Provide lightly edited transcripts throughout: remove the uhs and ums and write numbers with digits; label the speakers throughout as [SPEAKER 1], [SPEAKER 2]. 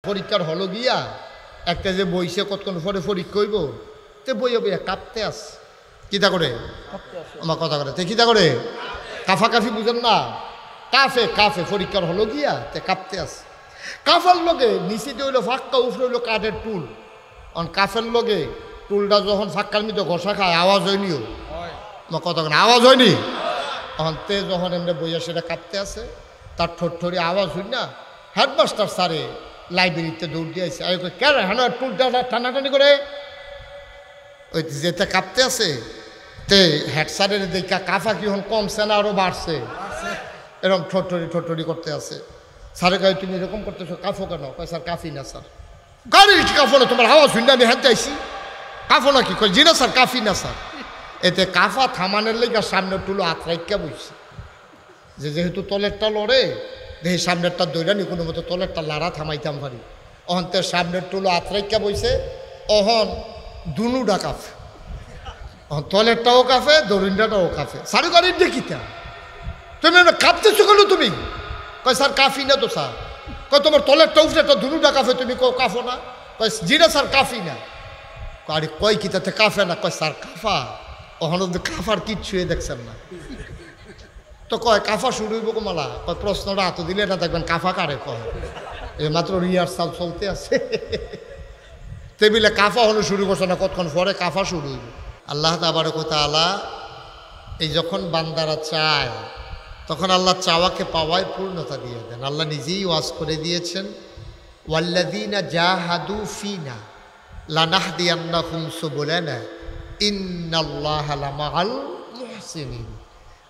[SPEAKER 1] পরীক্ষার হলো গিয়া একটা যে বইছে কতক্ষণ পরে পরীক্ষা হইব তে বইয়া বইয়া কাঁপতে আস কিতা করে আমার কথা করে তে কিতা করে কাফাকাফি বুঝেন না কাফে কাফে পরীক্ষার হলো গিয়া তে কাঁপতে আস কাফার লগে নিচে দিয়ে হইলো ফাঁক্কা উপরে হইলো কাঠের টুল কাফের লগে টুলটা যখন ফাঁক্কার মধ্যে ঘষা খায় আওয়াজ হয়নিও আমার কথা করে আওয়াজ হয়নি তে যখন এমনি বইয়া সেটা কাঁপতে আসে তার ঠোঁটঠড়ি আওয়াজ হই না হেডমাস্টার স্যারে লাইব্রেরিতে দৌড় দিয়েছে কেন হ্যাঁ টুলটা টানাটানি করে ওই যেতে কাঁপতে আছে তে হেড স্যারের দেখা কাফা কি হন কমছে না আরও বাড়ছে এরকম ঠোঁটঠড়ি করতে আছে স্যারে কয় তুমি এরকম করতেছো কাফো কেন কয় স্যার কাফি না স্যার গাড়ির কাফো না তোমার আওয়াজ হই না আমি হাত যাইছি কাফো না কি কয় জি না স্যার কাফি না স্যার এতে কাফা থামানের লেগে সামনের টুলো আত্রাইকা বইছে যেহেতু তলেরটা লড়ে দেখি সামনেরটা দৈরানি কোনো মতো তলেরটা লাড়া থামাইতাম পারি অহন্তের সামনের টুলো আত্রাইকা বইছে অহন দুনুটা কাফে তলেরটাও কাফে দরিন্ডাটাও কাফে সাড়ে গাড়ির দেখিতা তুমি কাঁপতেছো কেন তুমি কয় স্যার কাফি না তো স্যার কয় তোমার তলেরটা উঠে একটা দুনুটা কাফে তুমি কাফো না কয় জি না স্যার কাফি না আরে কয় কি তাতে কাফে না কয় স্যার কাফা ওখানে কাফার কিচ্ছু দেখছেন না তো কয় কাফা শুরু হইব কমালা কয় প্রশ্নটা হাত দিলে না দেখবেন কাফা কারে কয় মাত্র রিহার্সাল চলতে আছে টেবিলে কাফা হলো শুরু করছে না কতক্ষণ পরে কাফা শুরু হইব আল্লাহ তাবারক তাআলা এই যখন বান্দারা চায় তখন আল্লাহ চাওয়াকে পাওয়ায় পূর্ণতা দিয়ে দেন আল্লাহ নিজেই ওয়াজ করে দিয়েছেন ওয়াল্লাযীনা জাহাদু ফিনা লানাহদিয়ান্নাহুম সুবুলানা ইন্নাল্লাহা লামাআল মুহসিনিন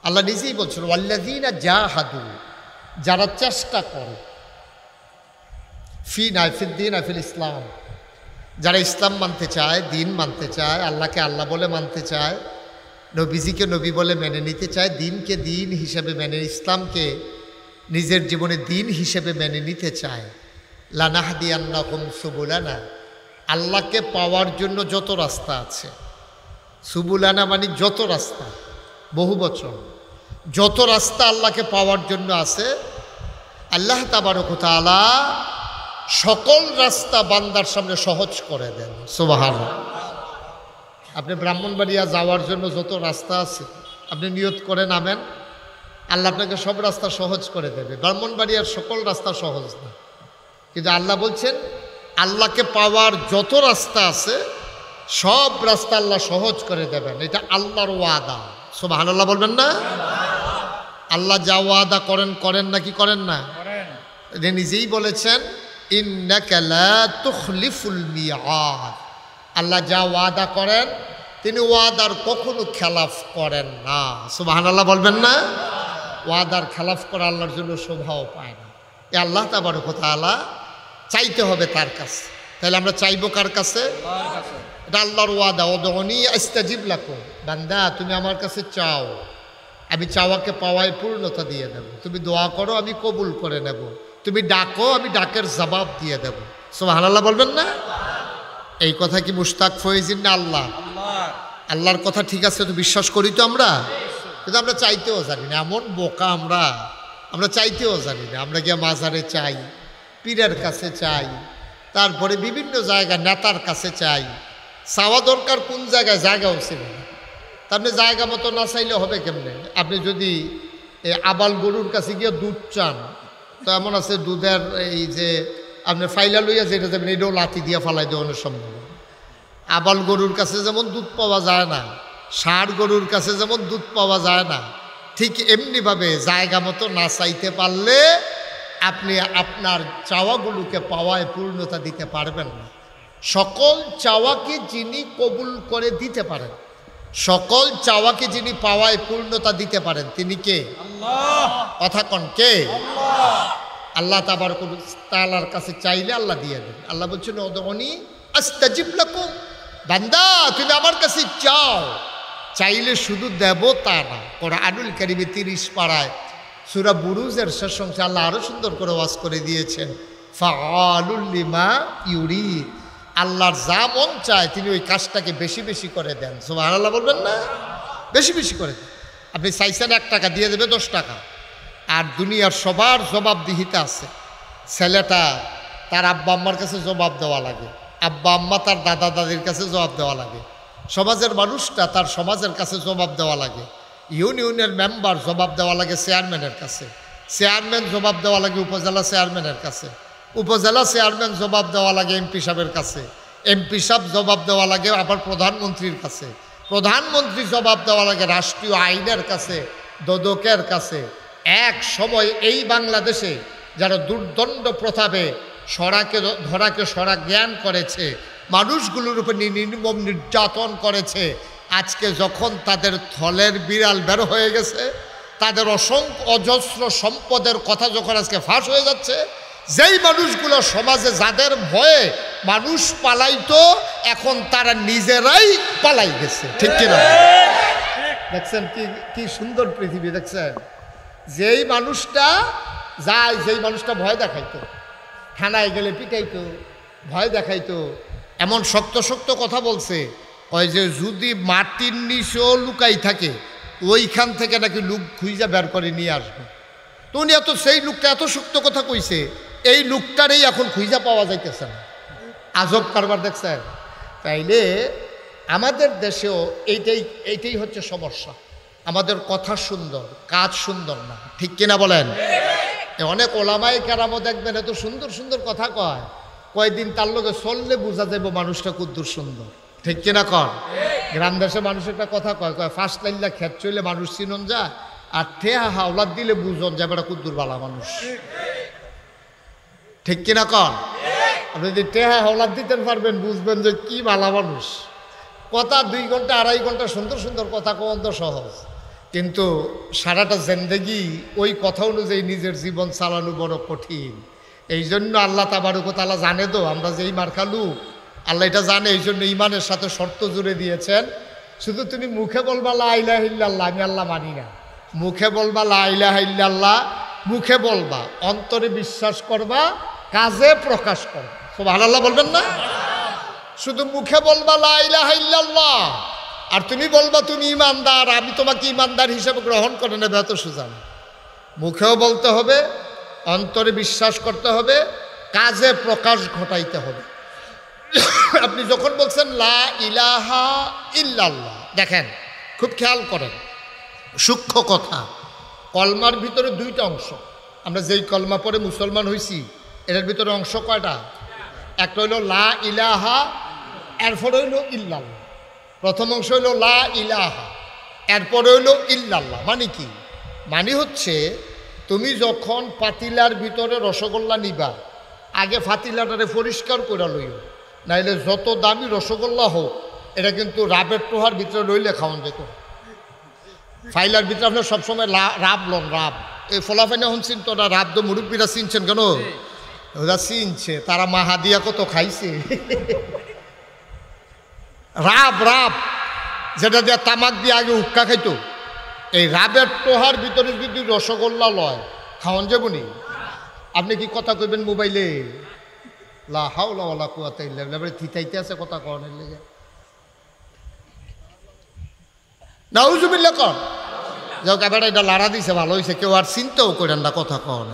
[SPEAKER 1] আল্লাহ নিজেই বলছেন ওয়াল্লাযীনা জাহাদু যারা চেষ্টা করে ফিনা ফিদ্দিন ফিল ইসলাম যারা ইসলাম মানতে চায় দিন মানতে চায় আল্লাহকে আল্লাহ বলে মানতে চায় নবীজিকে নবী বলে মেনে নিতে চায় দিনকে দিন হিসেবে মেনে ইসলামকে নিজের জীবনে দিন হিসেবে মেনে নিতে চায় লানাহদিয়ান্নাহুম সুবুলানা আল্লাহকে পাওয়ার জন্য যত রাস্তা আছে সুবুলানা মানে যত রাস্তা বহু বচন যত রাস্তা আল্লাহকে পাওয়ার জন্য আছে আল্লাহ তাবারক তাআলা সকল রাস্তা বান্দার সামনে সহজ করে দেন সুবহানাল্লাহ আপনি ব্রাহ্মণবাড়িয়া যাওয়ার জন্য যত রাস্তা আছে আপনি নিয়ত করে নামেন আল্লাহ আপনাকে সব রাস্তা সহজ করে দেবে ব্রাহ্মণবাড়িয়ার সকল রাস্তা সহজ না কিন্তু আল্লাহ বলছেন আল্লাহকে পাওয়ার যত রাস্তা আছে সব রাস্তা আল্লাহ সহজ করে দেবেন এটা আল্লাহর ওয়াদা সুবহানাল্লাহ বলবেন না আল্লাহ যা ওয়াদা করেন নাকি করেন না এটা নিজেই বলেছেন ইন্নাকা লা তুখলিফুল মিআদ আল্লাহ যা ওয়াদা করেন তিনি ওয়াদার কখনো খেলাফ করেন না সুবহানাল্লাহ বলবেন না ওয়াদার খেলাফ করা আল্লাহর জন্য শোভাও পায় না এ আল্লাহ তাবারক তাআলা চাইতে হবে তার কাছে তাহলে আমরা চাইবো কার কাছে এটা আল্লাহর ওয়াদা উদউনি আস্তাজিব লাকুম বান্দা তুমি আমার কাছে চাও আমি চাওয়াকে পাওয়ায় পূর্ণতা দিয়ে দেব তুমি দোয়া করো আমি কবুল করে নেব তুমি ডাকো আমি ডাকের জবাব দিয়ে দেব সুবহানাল্লাহ বলবেন না এই কথা কি মুশতাক ফয়েজিন না আল্লাহ আল্লাহর কথা ঠিক আছে তো বিশ্বাস করি তো আমরা কিন্তু আমরা চাইতেও জানি না এমন বোকা আমরা চাইতেও জানি না আমরা গিয়ে মাজারে চাই পীরের কাছে চাই তারপরে বিভিন্ন জায়গায় নেতার কাছে চাই চাওয়া দরকার কোন জায়গায় জায়গাও ছিল না আপনি জায়গা মতো না চাইলে হবে কেমনে আপনি যদি আবাল গরুর কাছে গিয়ে দুধ চান তো এমন আছে দুধের এই যে আপনি ফাইলা লইয়া যেটা যাবেন এটাও লাথি দিয়ে ফালাই দেওয়ানোর সম্ভব আবাল গরুর কাছে যেমন দুধ পাওয়া যায় না ষাঁড় গরুর কাছে যেমন দুধ পাওয়া যায় না ঠিক এমনিভাবে জায়গা মতো না চাইতে পারলে আপনি আপনার চাওয়াগুলোকে পাওয়ায় পূর্ণতা দিতে পারবেন না সকল চাওয়াকে যিনি কবুল করে দিতে পারেন সকল চাওয়াকে যিনি পাওয়ায় পূর্ণতা দিতে পারেন তিনি কে আল্লাহ কথা কোন কে আল্লাহ আল্লাহ তাবারক তাআলার কাছে চাইলে আল্লাহ দিয়ে দেন আল্লাহ বলছেন উদউনি আস্তাজিব লাকুম বান্দা তুমি আমার কাছে চাও চাইলে শুধু দেব তা না কোরআনুল কারীমে 30 পারায় সূরা বুরুজের শেষ অংশে আল্লাহ আরো সুন্দর করে ওয়াজ করে দিয়েছেন ফাআলুল লিমা ইউরিদ আল্লাহর যা মন চায় তিনি ওই কাজটাকে বেশি বেশি করে দেন সুবহানাল্লাহ বলবেন না বেশি বেশি করে দেন আপনি চাইছেন 1 টাকা দিয়ে দেবে 10 টাকা আর দুনিয়ার সবার জবাবদিহিতা আছে ছেলেটা তার আব্বা আম্মার কাছে জবাব দেওয়া লাগে, আব্বা আম্মা তার দাদা দাদির কাছে জবাব দেওয়া লাগে, সমাজের মানুষটা তার সমাজের কাছে জবাব দেওয়া লাগে, ইউনিয়নের মেম্বার জবাব দেওয়া লাগে চেয়ারম্যানের কাছে, চেয়ারম্যান জবাব দেওয়া লাগে উপজেলা চেয়ারম্যানের কাছে, উপজেলা চেয়ারম্যান জবাব দেওয়া লাগে এমপি সাহেবের কাছে, এমপি সাহেব জবাব দেওয়া লাগে আবার প্রধানমন্ত্রীর কাছে, প্রধানমন্ত্রী জবাব দেওয়া লাগে রাষ্ট্রীয় আইনের কাছে, দোদকের কাছে। এক সময় এই বাংলাদেশে যারা দুর্দণ্ড প্রতাপে ধরাকে সরা জ্ঞান করেছে, মানুষগুলোর উপর নির্মম নির্যাতন করেছে, আজকে যখন তাদের থলের বিড়াল বের হয়ে গেছে, তাদের অসংখ্য অজস্র সম্পদের কথা যখন আজকে ফাঁস হয়ে যাচ্ছে, যেই মানুষগুলো সমাজে যাদের ভয়ে মানুষ পালাইতো, এখন তারা নিজেরাই পালাই গেছে। ঠিক কিনা? দেখছেন কি সুন্দর পৃথিবী, দেখছেন? যেই মানুষটা যায়, যেই মানুষটা ভয় দেখাইতো, থানায় গেলে পিটাইতো, ভয় দেখাইতো, এমন শক্ত শক্ত কথা বলছে, ওই যে যদি মাটির নিচেও লুকাই থাকে ওইখান থেকে নাকি লুক খুঁজা বের করে নিয়ে আসবে। তো উনি সেই লোকটা এত শক্ত কথা কইছে, এই লোকটারই এখন খুঁজা পাওয়া যাইতেছে না। আজব কারবার, দেখছেন? তাইলে আমাদের দেশেও এইটাই হচ্ছে সমস্যা। আমাদের কথা সুন্দর, কাজ সুন্দর না। ঠিক কিনা বলেন? অনেক ওলামায়ে কেরামও দেখবেন এত সুন্দর সুন্দর কথা কয়, কয়দিন তার লোকে চললে বোঝা যাবে মানুষটা কুদ্দুর সুন্দর। ঠিক কিনা কর? গ্রাম দেশে মানুষ একটা কথা কয়, ফার্স্ট লাইনটা খেত চলে মানুষ চিনন যায়, আর ঠেহা হাওলাদ দিলে বুঝন যাবে এটা কুদ্দুর বালা মানুষ। ঠিক কিনা কর? আপনি যদি টেহা হাওলাদ দিতে পারবেন, বুঝবেন যে কি বালা মানুষ। কথা 2 ঘন্টা 2.5 ঘন্টা সুন্দর সুন্দর কথা কওয়ান তো সহজ, কিন্তু সারাটা জিন্দেগি ওই কথা অনুযায়ী নিজের জীবন চালানো বড় কঠিন। এই জন্য আল্লাহ তাবারক ওয়া তাআলা জানে তো আমরা যেই মার খালু, আল্লাহ এটা জানে, এই জন্য ইমানের সাথে শর্ত জুড়ে দিয়েছেন। শুধু তুমি মুখে বলবা লা ইলাহা ইল্লাল্লাহ, আমি আল্লাহ মানি না। মুখে বলবা লা ইলাহা ইল্লাল্লাহ, মুখে বলবা, অন্তরে বিশ্বাস করবা, কাজে প্রকাশ করবা। সুবহানাল্লাহ বলবেন না? শুধু মুখে বলবা লা ইলাহা ইল্লাল্লাহ, আর তুমি বলবা তুমি ইমানদার, আমি তোমাকে ইমানদার হিসেবে গ্রহণ করে নেবে, এত সোজা না। মুখেও বলতে হবে, অন্তরে বিশ্বাস করতে হবে, কাজে প্রকাশ ঘটাইতে হবে। আপনি যখন বলছেন লা ইলাহা ইল্লাল্লাহ, দেখেন খুব খেয়াল করেন, সূক্ষ্ম কথা। কলমার ভিতরে 2টা অংশ। আমরা যেই কলমা পড়ে মুসলমান হয়েছি, এটার ভিতরে অংশ কয়টা? একটা হইল লা ইলাহা, এরপরে হইল ইল্লাল্লাহ। প্রথম অংশ হইল লা ইলাহা, এরপরে হইল ইল্লাল্লাহ। মানে কি? মানে হচ্ছে তুমি যখন পাতিলার ভিতরে রসগোল্লা নিবা, আগে পাতিলাটারে পরিষ্কার করে লইও, নাইলে যত দামি রসগোল্লা হোক এটা কিন্তু রাবের টোহার ভিতরে লইলে খাওয়ান যেত। ফাইলার ভিতরে আপনার সবসময় রাব লন, রাব। এই ফলাফাইনা হন চিনতো না, রাব তো মুরব্বীরা চিনছেন কেন? ওরা চিনছে, তারা মাহাদিয়া কত খাইছে। রাব, রাব যেটা দিয়ে তামাক দিয়ে আগে উক্কা খাইতো, এই রাবের টোহার ভিতরে যদি রসগোল্লা লয়, খাওয়ান যাবনি? আপনি কি কথা কইবেন মোবাইলে? লা হাওলা ওয়ালা কুওয়াতা ইল্লা বিল্লাহ, থিতাইতে আছে কথা কওয়ানোর লেগে। নাউজুবিল্লাহ কর যাও, এবার এটা লাড়া দিছে, ভালো হয়েছে, কেউ আর চিন্তাও করেন না কথা কন।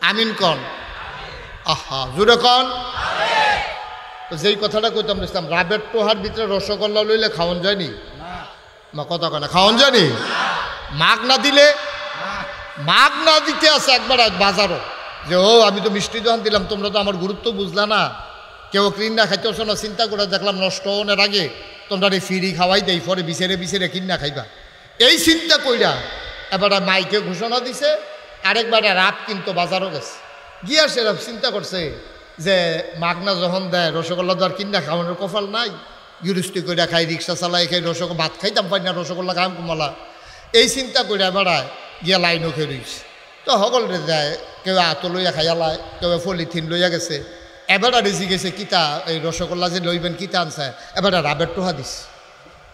[SPEAKER 1] আমিন কন। আহা, জুড়ে কন। যেই কথাটা কইতাম ইসলাম, রাবের টোহার ভিতরে রসগোল্লা লইলে খাওয়ান যায়নি? মা কথা কয় না, খাওয়ান যায়নি? মাগ না দিলে, মাগ না দিতে আছে একবার বাজারও, যে ও আমি তো মিষ্টি দোকান দিলাম, তোমরা তো আমার গুরুত্ব বুঝলা না, কেউ কিনা খাইতেছ না, চিন্তা করে দেখলাম নষ্ট হওয়ার আগে তোমরা ফিরি খাওয়াই দেই, পরে বিছেরে বিছেরে কিনা খাইবা। এই চিন্তা কইরা এবার মাইকে ঘোষণা দিছে, আরেকবার রাত কিন্তু বাজারও গেছে, গিয়া সে চিন্তা করছে যে মাগনা যখন দেয় রসগোল্লা তো আর কিনা খাওয়ানোর কপাল নাই, গৃহস্থী কইরা খাই, রিক্সা চালাই খাই, রসগোল্লা ভাত খাইতাম পাই না, রসগোল্লা খাম কমলা। এই চিন্তা কইরা বেড়ায় গিয়া লাইনও খেয়ে রয়েছে। তো সকলরে যায়, কেউ আতো লইয়া খাইয়া লাই, কেউ পলিথিন লইয়া গেছে। এবার রেজি গেছে কিতা, এই রসগোল্লা যে লইবেন কিতা আনছে, এবার রাবের টোহা দিস,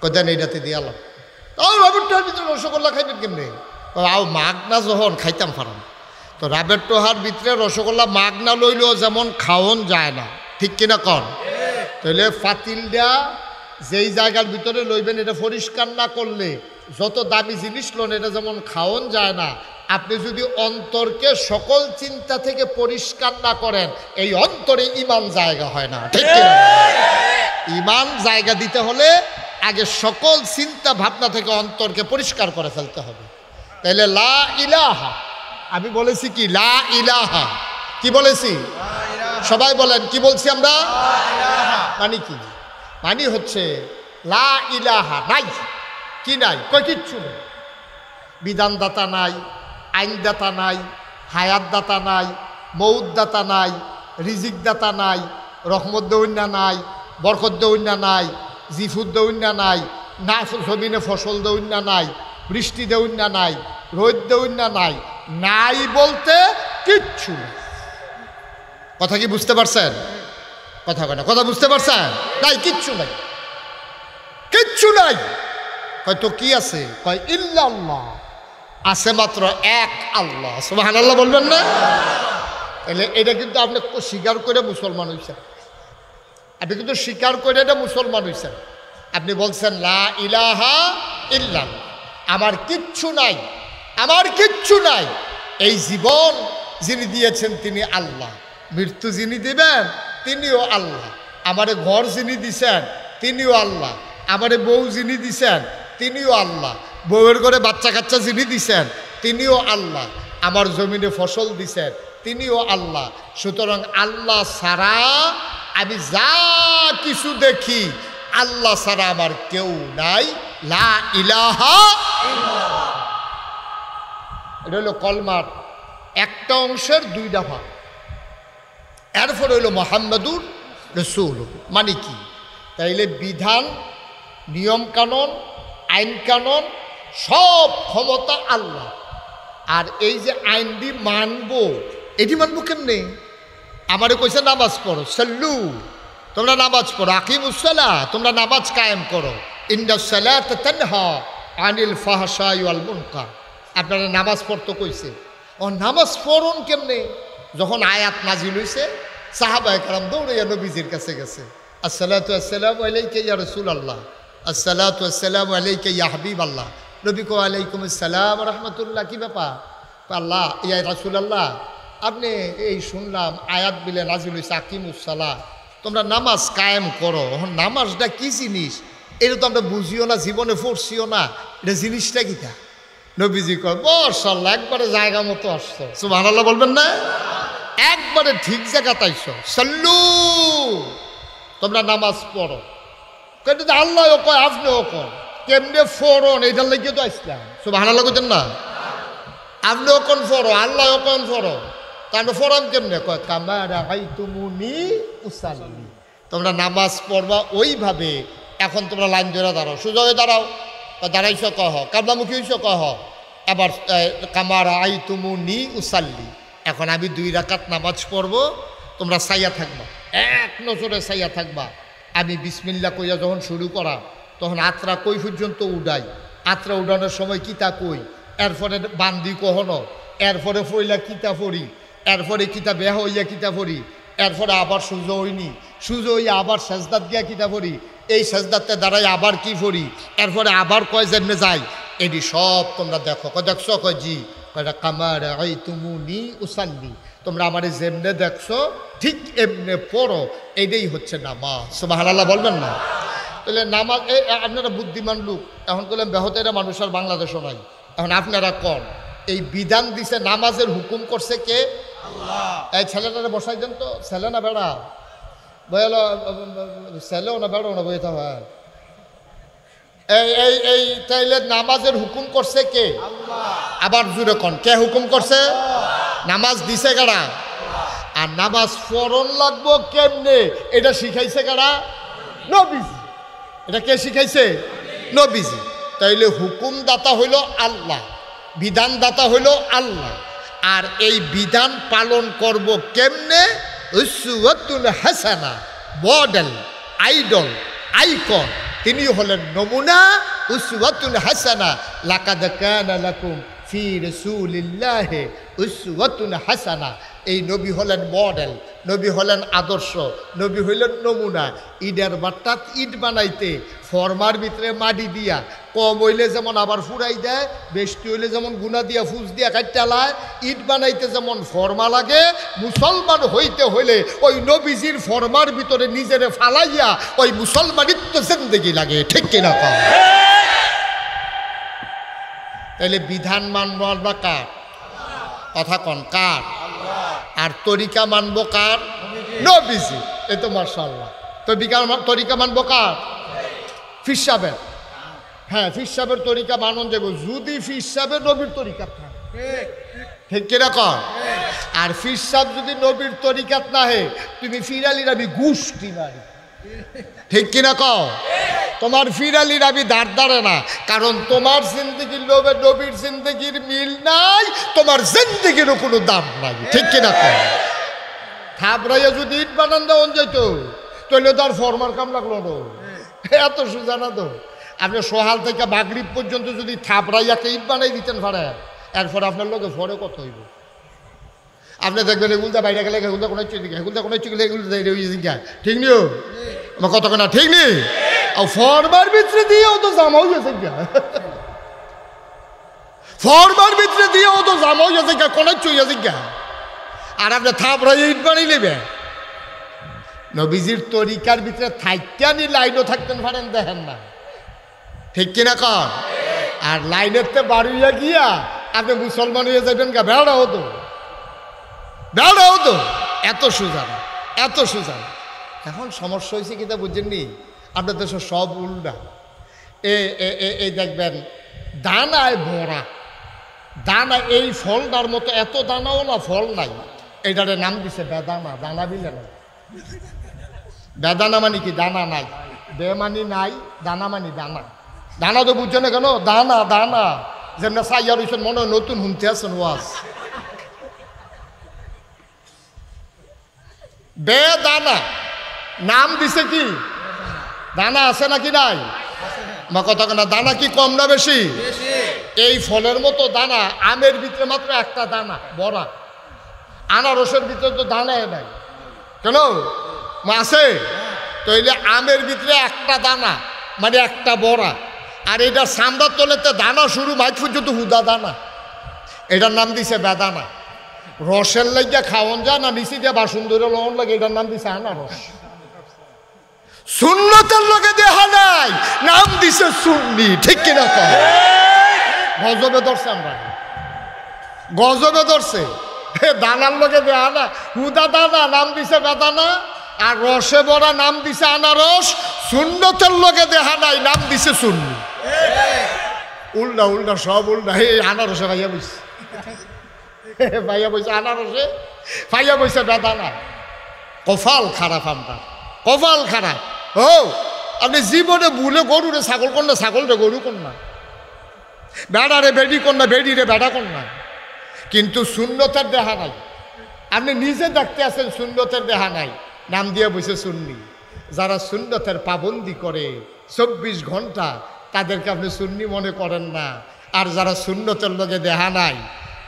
[SPEAKER 1] কদেন এইটাতে দিয়ালাম। তাও রাবের টোহার ভিতরে রসগোল্লা খাইবেন কেমনি? আও মাগনা যখন খাইতাম পারাম। তো রাবের টোহার ভিতরে রসগোল্লা মাগনা লইলেও যেমন খাওয়ন যায় না, ঠিক কিনা কন? তাহলে ফাতিলটা যেই জায়গার ভিতরে লইবেন এটা পরিষ্কার না করলে যত দামি জিনিস লোন এটা যেমন খাওয়ান যায় না, আপনি যদি অন্তরকে সকল চিন্তা থেকে পরিষ্কার না করেন, এই অন্তরে ইমান জায়গা হয় না। ঠিক কিনা? ইমান জায়গা দিতে হলে আগে সকল চিন্তা ভাবনা থেকে অন্তরকে পরিষ্কার করে ফেলতে হবে। তাইলে লা ইলাহা, আমি বলেছি কি লা ইলাহা, কি বলেছি? সবাই বলেন কি বলছি আমরা? মানে কি? মানে হচ্ছে লা ইলাহা নাই, কি নাই? কয় কিচ্ছু নেই। বিধানদাতা নাই, আইনদাতা নাই, হায়াতদাতা নাই, মৌতদাতা নাই, রিজিকদাতা নাই, রহমত দৌন্যা নাই, বরকত দৌন্যা নাই, জিফুদ দৌন্যা নাই, না জমিনে ফসল দৌন্যা নাই, বৃষ্টি দৌন্যা নাই, রোদ দৌন্যা নাই, নাই বলতে কিচ্ছু নেই। কথা কি বুঝতে পারছেন? কথা কয় না, কথা বুঝতে পারছেন? নাই, কিচ্ছু নাই, কিচ্ছু নাই। হয়তো কি আছে? কয় ইল্লাল্লাহ, আছে মাত্র এক আল্লাহ। সুবহানাল্লাহ বলবেন না? তাহলে এটা কিন্তু আপনি স্বীকার করে মুসলমান হইছেন, আপনি কিন্তু স্বীকার করে এটা মুসলমান হইছেন। আপনি বলছেন লা ইলাহা ইল্লাল্লাহ, আমার কিচ্ছু নাই, আমার কিচ্ছু নাই। এই জীবন যিনি দিয়েছেন তিনি আল্লাহ, মৃত্যু যিনি দিবেন তিনিও আল্লাহ, আমারে ঘর যিনি দিছেন তিনিও আল্লাহ, আমারে বউ যিনি দিছেন তিনিও আল্লাহ, বউয়ের ঘরে বাচ্চা কাচ্চা যিনি দিছেন তিনিও আল্লাহ, আমার জমিনে ফসল দিছেন তিনিও আল্লাহ। সুতরাং আল্লাহ ছাড়া আমি যা কিছু দেখি, আল্লাহ ছাড়া আমার কেউ নাই। লা ইলাহা ইল্লাল্লাহ, এটা হলো কলমার একটা অংশের দুইটা ভাগ। এরপর হইল মুহাম্মাদুর রাসূলুল্লাহ। মানে কি? তাইলে বিধান, নিয়ম কানুন, আইন কানুন সব ক্ষমতা আল্লাহ। আর এই যে আইনটি মানবো, এটি মানবো কেমনে? আমারে কইছে নামাজ পড়ো, সাল্লু, তোমরা নামাজ পড়ো, আকিমুস সালাহ, তোমরা নামাজ কায়েম করো, ইন্নাস সালাতা তানহা আনিল ফাহশাই ওয়াল মুনকার। আপনারা নামাজ পড়তে কইছে। ও নামাজ পড়ুন কেমনে? যখন আয়াত নাজিল হইছে, সাহাবায়ে কেরাম দৌড়াইয়া নবীজির কাছে গেছে, আসসালাতু আসসালামু আলাইকা ইয়া রাসূলুল্লাহ, আসসালাতু আসসালামু আলাইকা ইয়া হাবিবাল্লাহ। নবী কো আলাইকুম আসসালাম ওয়া রাহমাতুল্লাহ। কি ব্যাপার? আল্লাহ ইয়া রাসূলুল্লাহ, আপনি এই শুনলাম আয়াত বিলে নাজিল হইছে আকিমুস সালাহ, তোমরা নামাজ কায়েম করো। নামাজটা কি জিনিস এটা তো আমরা বুঝিও না, জীবনে পড়ছিও না, এটা জিনিসটা কিটা? নবীজি কয় মাশাআল্লাহ, একবারে জায়গা মতো আসছো। সুবহানাল্লাহ বলবেন না? একবারে ঠিক জায়গাতে আইছো। সাল্লু, তোমরা নামাজ পড়ো। কিন্তু আল্লাহও কয় আপনিও কয়, কেমনে ফোরন এটার লাগিয়ে তো আসলাম। সুবহানাল্লাহ কইতেন না? আপনিও কোন ফোরো, আল্লাহও কোন ফোরো, তাহলে ফোরন কেমনে? কয় কামা রাআইতুমুনি উসাল্লি, তোমরা নামাজ পড়বা ওইভাবে। এখন তোমরা লাইন ধরে দাঁড়াও, সোজা হয়ে দাঁড়াও, দাঁড়াইছ কহ, কাবলামুখী হইছ কহ, এবার কামা রাআইতুমুনি উসাল্লি। এখন আমি 2 রাকাত নামাজ পড়ব, তোমরা সাইয়া থাকবা, এক নজরে সাইয়া থাকবা। আমি বিসমিল্লাহ কইয়া যখন শুরু করা, তখন আত্রা কই পর্যন্ত উড়াই, আত্রা উড়ানোর সময় কিতা কই, এরপরে বান্দি কহনো, এরপরে ফইলা কিতা পড়ি, এরপরে কিতা বেহ হইয়া কিতা পড়ি, এরপরে আবার সূর্য হইনি, সূর্য হইয়া আবার সেজদাত গিয়া কিতা পড়ি, এই সেজদাতে দাঁড়াই আবার কি পড়ি, এরপরে আবার কয় যেমনে যাই, এটি সব তোমরা দেখো। কয় দেখছো? কয় জি। কয়টা কামা রাআইতুমুনি উসাল্লি, তোমরা আমারে যেমনে দেখছো ঠিক এমনে পড়ো, এইটাই হচ্ছে নামাজ। সুবহানাল্লাহ বলবেন না? তাহলে নামাজ, আপনারা বুদ্ধিমান লোক, এখন বললেন বেহতেরা মানুষ আর বাংলাদেশও নাই। এখন আপনারা কন, এই বিধান দিছে, নামাজের হুকুম করছে কে? আল্লাহ। এই ছেলেটারে বসাই দেন তো, ছেলে না বেড়া বইল, ছেলেও না বেড়াও না বইতে হয়। এই এই এই তাইলে নামাজের হুকুম করছে কে? আল্লাহ। আবার জুড়ে কন, কে হুকুম করছে? নামাজ দিছে কারা? আর নামাজ পড়ন লাগবো কেমনে এটা শিখাইছে কারা? নবীজি। এটা কে শিখাইছে? নবীজি। তাইলে হুকুমদাতা হইল আল্লাহ, বিধানদাতা হইল আল্লাহ। আর এই বিধান পালন করব কেমনে? উসওয়াতুন হাসানা, মডেল, আইডল, আইকন, তিনি হলেন নমুনা। উসওয়াতুন হাসানা, লাকাদ কানা লাকুম ফি রাসূলিল্লাহি উসওয়াতুন হাসানা। এই নবী হলেন মডেল, নবী হলেন আদর্শ, নবী হইলেন নমুনা। ইটের বাট্টাত ইট বানাইতে ফরমার ভিতরে মাটি দিয়া কম হইলে যেমন আবার ফুরাই দেয়, বেশি হইলে যেমন গুনা দিয়া ফুস দিয়া কাটালায়, ইট বানাইতে যেমন ফর্মা লাগে, মুসলমান হইতে হইলে ওই নবীজির ফর্মার ভিতরে নিজেরে ফালাইয়া ওই মুসলমানিত্ব জিন্দেগি লাগে। ঠিক কিনা কম? তাইলে বিধান মানব আমরা কার? কথা কন কার? আর তরিকা মানব কার? নবীজি। এ তো মাশাআল্লাহ। তরিকা মানব কার? ফির সাহেবের। হ্যাঁ, ফির সাহেবের তরিকা মানন যাব যদি ফির সাহেবের নবীর তরিকা থাকে। ঠিক কিরকম? আর ফির সাহেব যদি নবীর তরিকাত না হে, তুমি ফিরালির আমি গুষ্টি মারি। ঠিক কিনা কও? তোমার ফিরালির আমি দাঁড় দাঁড়ে না, কারণ তোমার জিন্দগির লোভে নবীর জিন্দগির মিল নাই, তোমার জিন্দগিরও কোনো দাম নাই। ঠিক কিনা কও? থাবড়াইয়া যদি ইট বানান দেওয়া যেত তাহলে তার ফরমার কাম লাগলো না। এত সোজা না তো। আপনি সোহাল থেকে মাগরিব পর্যন্ত যদি থাবড়াইয়াকে ইট বানাই দিতেন পারে, এরপর আপনার লোকে ফরে কত হইব? আপনি দেখবেন এগুলটা বাইরে গেলে এগুলটা কোনো এগুলটা কোনো ঠিক নিও আমার কত না ঠিক নেই। ফরমার ভিতরে দিয়েও তো জামা হয়েছে, ফরমার ভিতরে দিয়েও তো জামা হয়েছে কোনো চুইয়াছে গা। আর আপনি থাবড়াইয়া ইট বানাই নেবে। নবীজির তরিকার ভিতরে থাইকা নি লাইনও থাকতেন পারেন, দেখেন না। ঠিক কিনা কন? আর লাইনের তে বাড়িয়া গিয়া আপনি মুসলমান হয়ে যাবেন গা, বেড়া হতো, বেড়া হতো। এত সোজা না, এত সোজা না। এখন সমস্যা হয়েছে কিনা বুঝেননি? আপনার দেশে সব উল্টা। এই দেখবেন দানায় ভরা, দানা এই ফলটার মতো এত দানাও না, ফল নাই। এটারে নাম দিছে বেদানা। দানা বিলে না। বেদানা মানে কি? দানা নাই। বেমানি নাই, দানা মানি দানা। দানা তো বুঝছো না কেন? দানা দানা যেমন সাইয়া রয়েছেন, মনে হয় নতুন শুনতে আছেন ওয়াজ। বেদানা নাম দিছে কি? দানা আছে নাকি নাই? মা কথা কেনা? দানা কি কম না বেশি? এই ফলের মতো দানা। আমের ভিতরে মাত্র একটা দানা বড়া, আনারসের ভিতরে তো দানাই নাই। কেন মা আছে? তাইলে আমের ভিতরে একটা দানা মানে একটা বড়া, আর এটা সামরার তলেতে দানা শুরু, মাইক পর্যন্ত হুদা দানা। এটার নাম দিছে বেদানা। রসের লাগিয়া খাওয়ান যায় না, নিচে দিয়ে বাসন ধরে লবণ লাগে, এটার নাম দিছে আনারস। সুন্নতের লগে দেখা নাই, নাম দিছে সুন্নি। ঠিক কিনা কয়? গজবে ধরছে, আমরা গজবে ধরছে। দানার লগে দেখা না, হুদা দানা, নাম দিছে বেদানা। আর রসে বড়া, নাম দিছে আনারস। সুন্নতের লগে দেখা নাই, নাম দিছে সুন্নি। উল্টা উল্টা, সব উল্টা। এই আনারসে ভাইয়া বইছে, ভাইয়া বইছে আনারসে, ভাইয়া বইছে বেদানা। কপাল খারাপ আমরা, কপাল খারাপ। ও আপনি জীবনে ভুলে গরুরে ছাগল কর না, ছাগলরে গরু কর না, বেড়ারে বেড়ি কর না, বেড়িরে বেড়া কর না। কিন্তু সুন্নতের দেখা নাই। আপনি নিজে দেখতে আছেন সুন্নতের দেখা নাই, নাম দিয়ে বসে সুন্নি। যারা সুন্নতের পাবন্দি করে 24 ঘন্টা, তাদেরকে আপনি সুন্নি মনে করেন না। আর যারা সুন্নতের লগে দেখা নাই,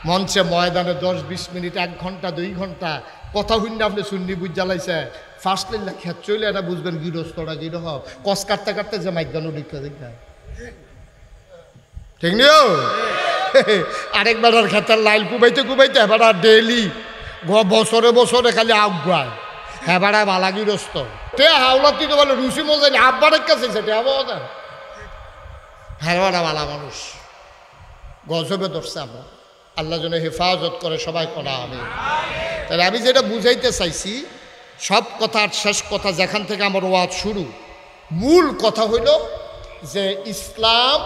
[SPEAKER 1] মঞ্চে ময়দানে 10-20 মিনিট, 1 ঘন্টা 2 ঘন্টা কথা হইনা আপনি সুন্নি বুঝ জ্বালাইছে, ফার্স্ট লাইন খেত চলে এটা বুঝবেন গৃহস্থরা গৃহ কস কাটতে কাটতে যে মাইগানো লিখতে দেখবেন। ঠিক নিও? আরেকবার আর খেতার লাইল কুবাইতে কুবাইতে এবার আর ডেইলি বছরে বছরে খালি আগুয়ায়। হ্যাঁ বাড়া বালা গৃহস্থ তে হাওলা তুই তো বলে রুচি মজাই আব্বারের কাছে সেটা আবার হ্যাঁ বাড়া বালা মানুষ। গজবে ধরছে আমরা, আল্লাহ যেন হেফাজত করে সবাই করা আমি। তাহলে আমি যেটা বুঝাইতে চাইছি, সব কথার শেষ কথা যেখান থেকে আমার ওয়াজ শুরু, মূল কথা হইল যে ইসলাম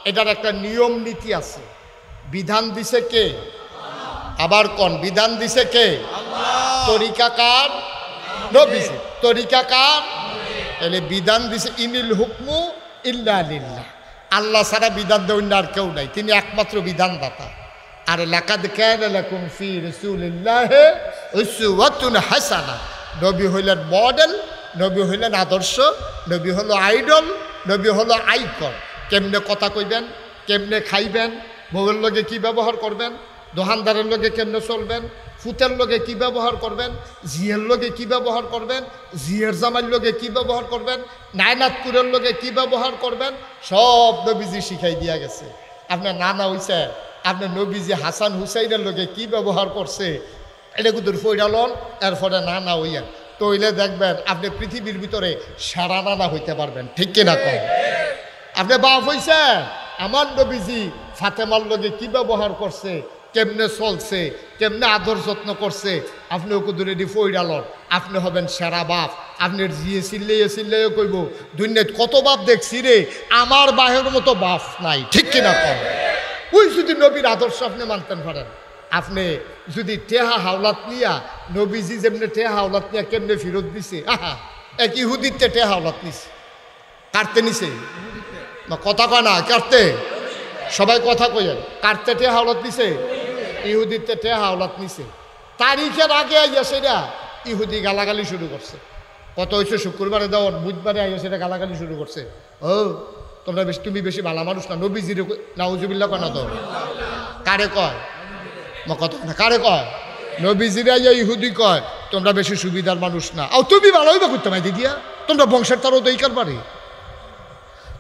[SPEAKER 1] এটার একটা নিয়ম নীতি আছে। বিধান দিছে কে? আবার কোন বিধান দিছে কে? তরিকা কার? নবীজি। তরিকা কার? তাহলে বিধান দিছে ইনিল হুকমু ইল্লা লিল্লাহ, আল্লাহ ছাড়া বিধান দেন আর কেউ নাই, তিনি একমাত্র বিধানদাতা। আর লাকাদ কানা লাকুম ফি রাসূলিল্লাহি উসওয়াতুন হাসানাহ, নবী হইলেন মডেল, নবী হইলেন আদর্শ, নবী হলো আইডল, নবী হলো আইকন। কেমনে কথা কইবেন, কেমনে খাইবেন, বউয়ের লগে কি ব্যবহার করবেন, দোকানদারের লগে কেমনে চলবেন, ফুতের লগে কি ব্যবহার করবেন, জিয়ের লগে কি ব্যবহার করবেন, জিয়ের জামাইয়ের লগে কি ব্যবহার করবেন, নায়নাতপুরের লগে কি ব্যবহার করবেন, সব নবীজি শিখাই দিয়া গেছে। আপনার নানা হইছে, আপনার নবীজি হাসান হুসাইনের লগে কি ব্যবহার করছে এটা কিন্তু ফইরালন, এরপরে নানা হইয়া তইলে দেখবেন আপনি পৃথিবীর ভিতরে সারা নানা হইতে পারবেন। ঠিক কিনা কম? আপনি বাপ হইছে, আমার নবীজি ফাতেমার লগে কি ব্যবহার করছে, কেমনে চলছে, কেমনে আদর যত্ন করছে, আপনি ওকে দূরে দি ফইরালন, আপনি হবেন সেরা বাপ। আপনি জিয়ে চিল্লাইও কইব দুনিয়াত কত বাপ দেখছি রে, আমার বাহের মতো বাপ নাই। ঠিক কিনা কম? ওই যদি নবীর আদর্শ আপনি মানতেন পারেন, আপনি যদি টেহা হাওলাত নিয়া নবীজি যেমনি টেহা হাওলাত নিয়া কেমনে ফেরত দিছে, আহা এক ইহুদিতে টেহা হাওলাত নিছে, কাটতে নিছে, কথা কয় না কাটতে, সবাই কথা কইেন, কাটতে টেহা হাওলাত নিছে, ইহুদিতে টেহা হাওলাত নিছে। তারিখের আগে আইয়া সেটা ইহুদি গালাগালি শুরু করছে। কত হয়েছে শুক্রবারে দাও, বুধবারে আইয়া সেটা গালাগালি শুরু করছে। ও তোমরা বেশি, তুমি বেশি ভালো মানুষ না, নবীজির নাউজুবিল্লাহ কয় না তো, কারে কয় কথা না, কারে কয়? নবীজিরা ইহুদি কয় তোমরা বেশি সুবিধার মানুষ না। আর তুমি ভালোই বা করতে মাই দিদিয়া, তোমরা বংশের তারও দইকার পারে,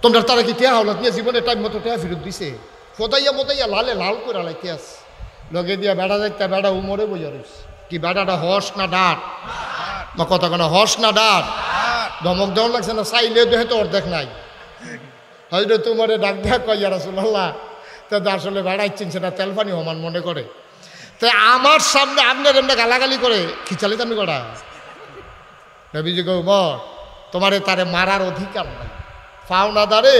[SPEAKER 1] তোমরা তারা কি টেহা হাওলাত নিয়ে জীবনে টাইম মতো টেহা ফেরত দিছে? ফদাইয়া মতাইয়া লালে লাল করে লাইতে আস লগে দিয়া বেড়া দেখতে, বেড়া উমরে বইয়া রইস। কি বেড়াটা হস না ডাট? কথা কেন হস না ডাট? ধমক দেওয়ার লাগছে না, চাইলে দেহে তো অর্ধেক নাই। হয়তো তোমারে ডাক দেখা কয় ইয়া রাসূলুল্লাহ, তো আসলে বেড়াই চিনছে না, তেলপানি হমান মনে করে। তো আমার সামনে আপনার এমনি গালাগালি করে খিচালি তামি করা। নবীজি কই উমর তোমারে তারে মারার অধিকার নাই, ফাওনাদারে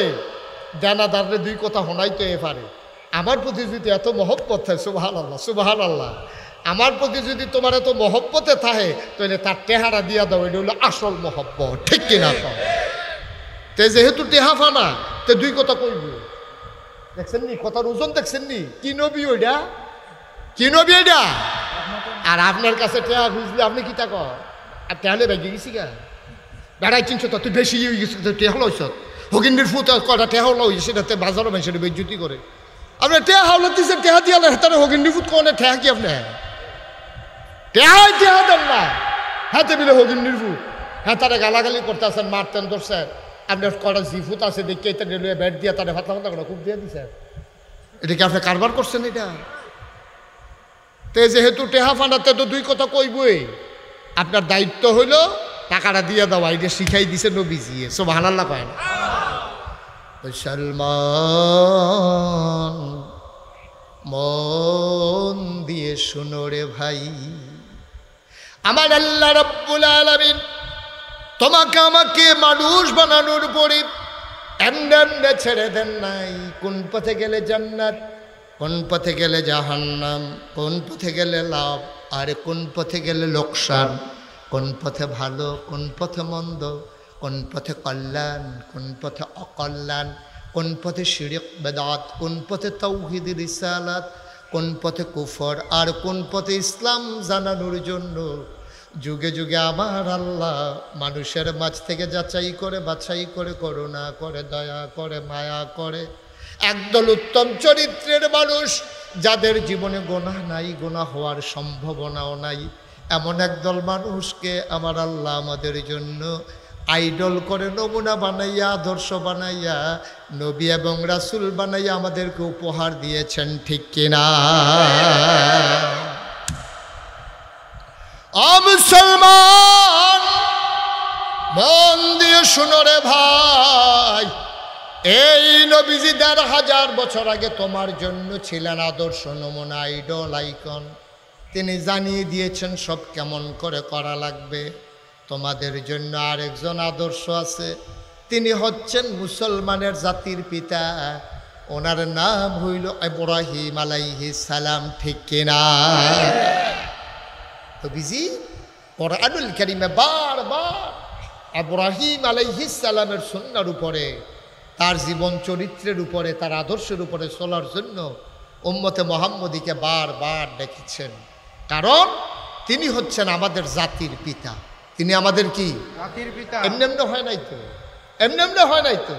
[SPEAKER 1] দেনাদারে দুই কথা শোনাইতে পারে। আমার প্রতি যদি এত মহব্বত থাকে, সুবহানাল্লাহ সুবহানাল্লাহ, আমার প্রতি যদি তোমার এত মহব্বতে থাকে তাহলে তার টেহারা দিয়া দাও, এটা হলো আসল মহব্বত। ঠিক কিনা? তে যেহেতু টেহা ফানা, তে দুই কথা কইব। দেখছেন নি কথার ওজন? দেখছেন নি কি নবী ওইটা, কি নবী এটা? আর আপনার কাছে টেহা খুঁজলে আপনি কি তাক আর টেহালে বেগে গেছি গা, বেড়াই চিনছ তো, তুই বেশি হয়ে গেছিস, টেহা লইছ হকিন্দির ফুট কটা টেহা লই, সেটাতে বাজারও ভাই সেটা বেজ্জুতি করে। আপনার টেহা হাওলাত দিচ্ছেন, টেহা দিয়ে হেতারে হকিন্দির ফুট কোনে টেহা কি আপনি টেহাই টেহা দেন না, হাতে বিলে হকিন্দির ফুট হেতারে গালাগালি করতে আসেন, মারতেন ধরছেন। আপনার কটা জিফুত আছে দেখে এটা রেলওয়ে ব্যাট দিয়ে তারা ফাতলা ফাতলা করে খুব দিয়ে দিচ্ছেন। এটা কি আপনি কারবার করছেন? এটা তে যেহেতু টেহা ফানাতে তো দুই কথা কইবই, আপনার দায়িত্ব হইল টাকাটা দিয়ে দেওয়া। এটা শিখাই দিছে নবীজি, সুবহানাল্লাহ কয় না? মুসলমান মন দিয়ে শুনো রে ভাই, আমার আল্লাহ রাব্বুল আলামিন তোমাকে আমাকে মানুষ বানানোর পরে এমনি এমনি ছেড়ে দেন নাই। কোন পথে গেলে জান্নাত, কোন পথে গেলে জাহান্নাম, কোন পথে গেলে লাভ, আর কোন পথে গেলে লোকসান, কোন পথে ভালো, কোন পথে মন্দ, কোন পথে কল্যাণ, কোন পথে অকল্যাণ, কোন পথে শিরক বেদাত, কোন পথে তাওহীদ রিসালাত, কোন পথে কুফর, আর কোন পথে ইসলাম জানানোর জন্য যুগে যুগে আমার আল্লাহ মানুষের মাঝ থেকে যাচাই করে বাছাই করে করুণা করে দয়া করে মায়া করে একদল উত্তম চরিত্রের মানুষ, যাদের জীবনে গুনাহ নাই, গুনাহ হওয়ার সম্ভাবনাও নাই, এমন একদল মানুষকে আমার আল্লাহ আমাদের জন্য আইডল করে নমুনা বানাইয়া, আদর্শ বানাইয়া, নবী এবং রাসূল বানাইয়া আমাদেরকে উপহার দিয়েছেন। ঠিক কিনা? মুসলমান মন দিয়ে শুনো রে ভাই, এই নবীজি ১৫০০ বছর আগে তোমার জন্য ছিলেন আদর্শ নমুনা, আইডল, আইকন। তিনি জানিয়ে দিয়েছেন সব কেমন করে করা লাগবে। তোমাদের জন্য আরেকজন আদর্শ আছে, তিনি হচ্ছেন মুসলমানের জাতির পিতা, ওনার নাম হইল ইব্রাহিম আলাইহিস সালাম। ঠিক কিনা? নবীজি কোরআনুল কারীমে বারবার ইব্রাহিম আলাইহিস সালামের সুন্নাহর উপরে, তার জীবন চরিত্রের উপরে, তার আদর্শের উপরে চলার জন্য উম্মতে মুহাম্মদীকে বারবার ডেকেছেন। কারণ তিনি হচ্ছেন আমাদের জাতির পিতা। তিনি আমাদের কি জাতির পিতা? এমনি এমনি হয় নাই তো, এমনি এমনি হয় নাই তো।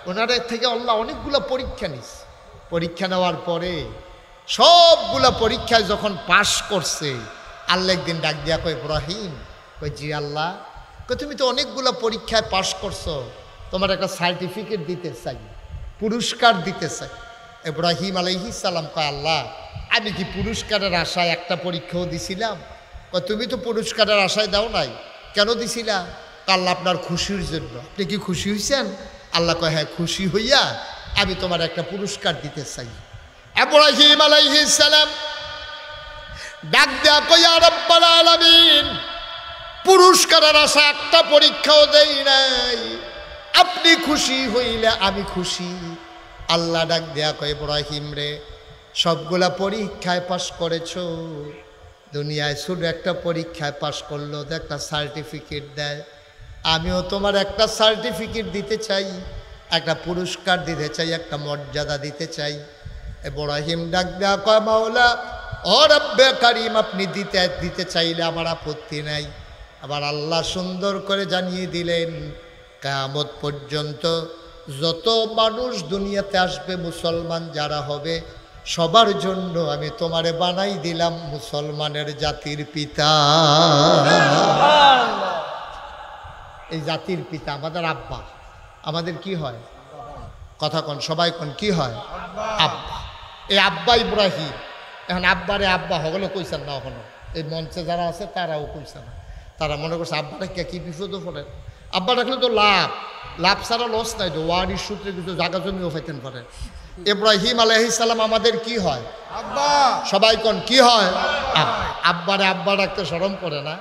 [SPEAKER 1] ওনার থেকে আল্লাহ অনেকগুলো পরীক্ষা নিস, পরীক্ষা নেওয়ার পরে সবগুলা পরীক্ষায় যখন পাশ করছে আল্লাহ একদিন ডাক দিয়া কয় ইব্রাহিম, কই জি আল্লাহ, কই তুমি তো অনেকগুলো পরীক্ষায় পাশ করছো, তোমার একটা সার্টিফিকেট দিতে চাই, পুরস্কার দিতে চাই। ইব্রাহিম আলাইহিস সালাম কয় আল্লাহ, আমি কি পুরস্কারের আশায় একটা পরীক্ষাও দিছিলাম? কয় তুমি তো পুরস্কারের আশায় দাও নাই, কেন দিছিলা? আল্লাহ আপনার খুশির জন্য। আপনি কি খুশি হয়েছেন? আল্লাহ কয় হ্যাঁ, খুশি হইয়া আমি তোমার একটা পুরস্কার দিতে চাই। ইব্রাহিম আলাইহিস সালাম ডাক দেয়া কয় ইয়া রাব্বাল আলামিন, পুরস্কারের আশা একটা পরীক্ষাও দেই নাই, আপনি খুশি হইলে আমি খুশি। আল্লাহ ডাক দেয়া কয় ইব্রাহিম রে, সবগুলা পরীক্ষায় পাশ করেছো, দুনিয়ায় শুধু একটা পরীক্ষায় পাশ করলো তো একটা সার্টিফিকেট দেয়, আমিও তোমার একটা সার্টিফিকেট দিতে চাই, একটা পুরস্কার দিতে চাই, একটা মর্যাদা দিতে চাই। ইব্রাহিম ডাক দেয়া কয় মাওলা ও রব্বে কারিম, আপনি দিতে চাইলে আমার আপত্তি নাই। আবার আল্লাহ সুন্দর করে জানিয়ে দিলেন, কিয়ামত পর্যন্ত যত মানুষ দুনিয়াতে আসবে, মুসলমান যারা হবে, সবার জন্য আমি তোমারে বানাই দিলাম মুসলমানের জাতির পিতা। এই জাতির পিতা আমাদের আব্বা। আমাদের কি হয়? কথা কন, সবাই কন, কি হয়? আব্বা। এই আব্বা ইব্রাহিম। এখন আব্বারে আব্বা হগলে কইছেন না, এখনো এই মঞ্চে যারা আছে তারাও কইছে না। তারা মনে করছে আব্বাটা কি বিপদে পড়ে। আব্বা রাখলে তো লাভ ছাড়া লস নাই তো, ওয়ারির সূত্রে কিছু জায়গা জমিও পাইতেন পারে। ইব্রাহিম আলাইহিস সালাম আমাদের কি হয়? আব্বা। সবাই কোন কি হয়? আব্বারে আব্বা রাখতে শরম করে না?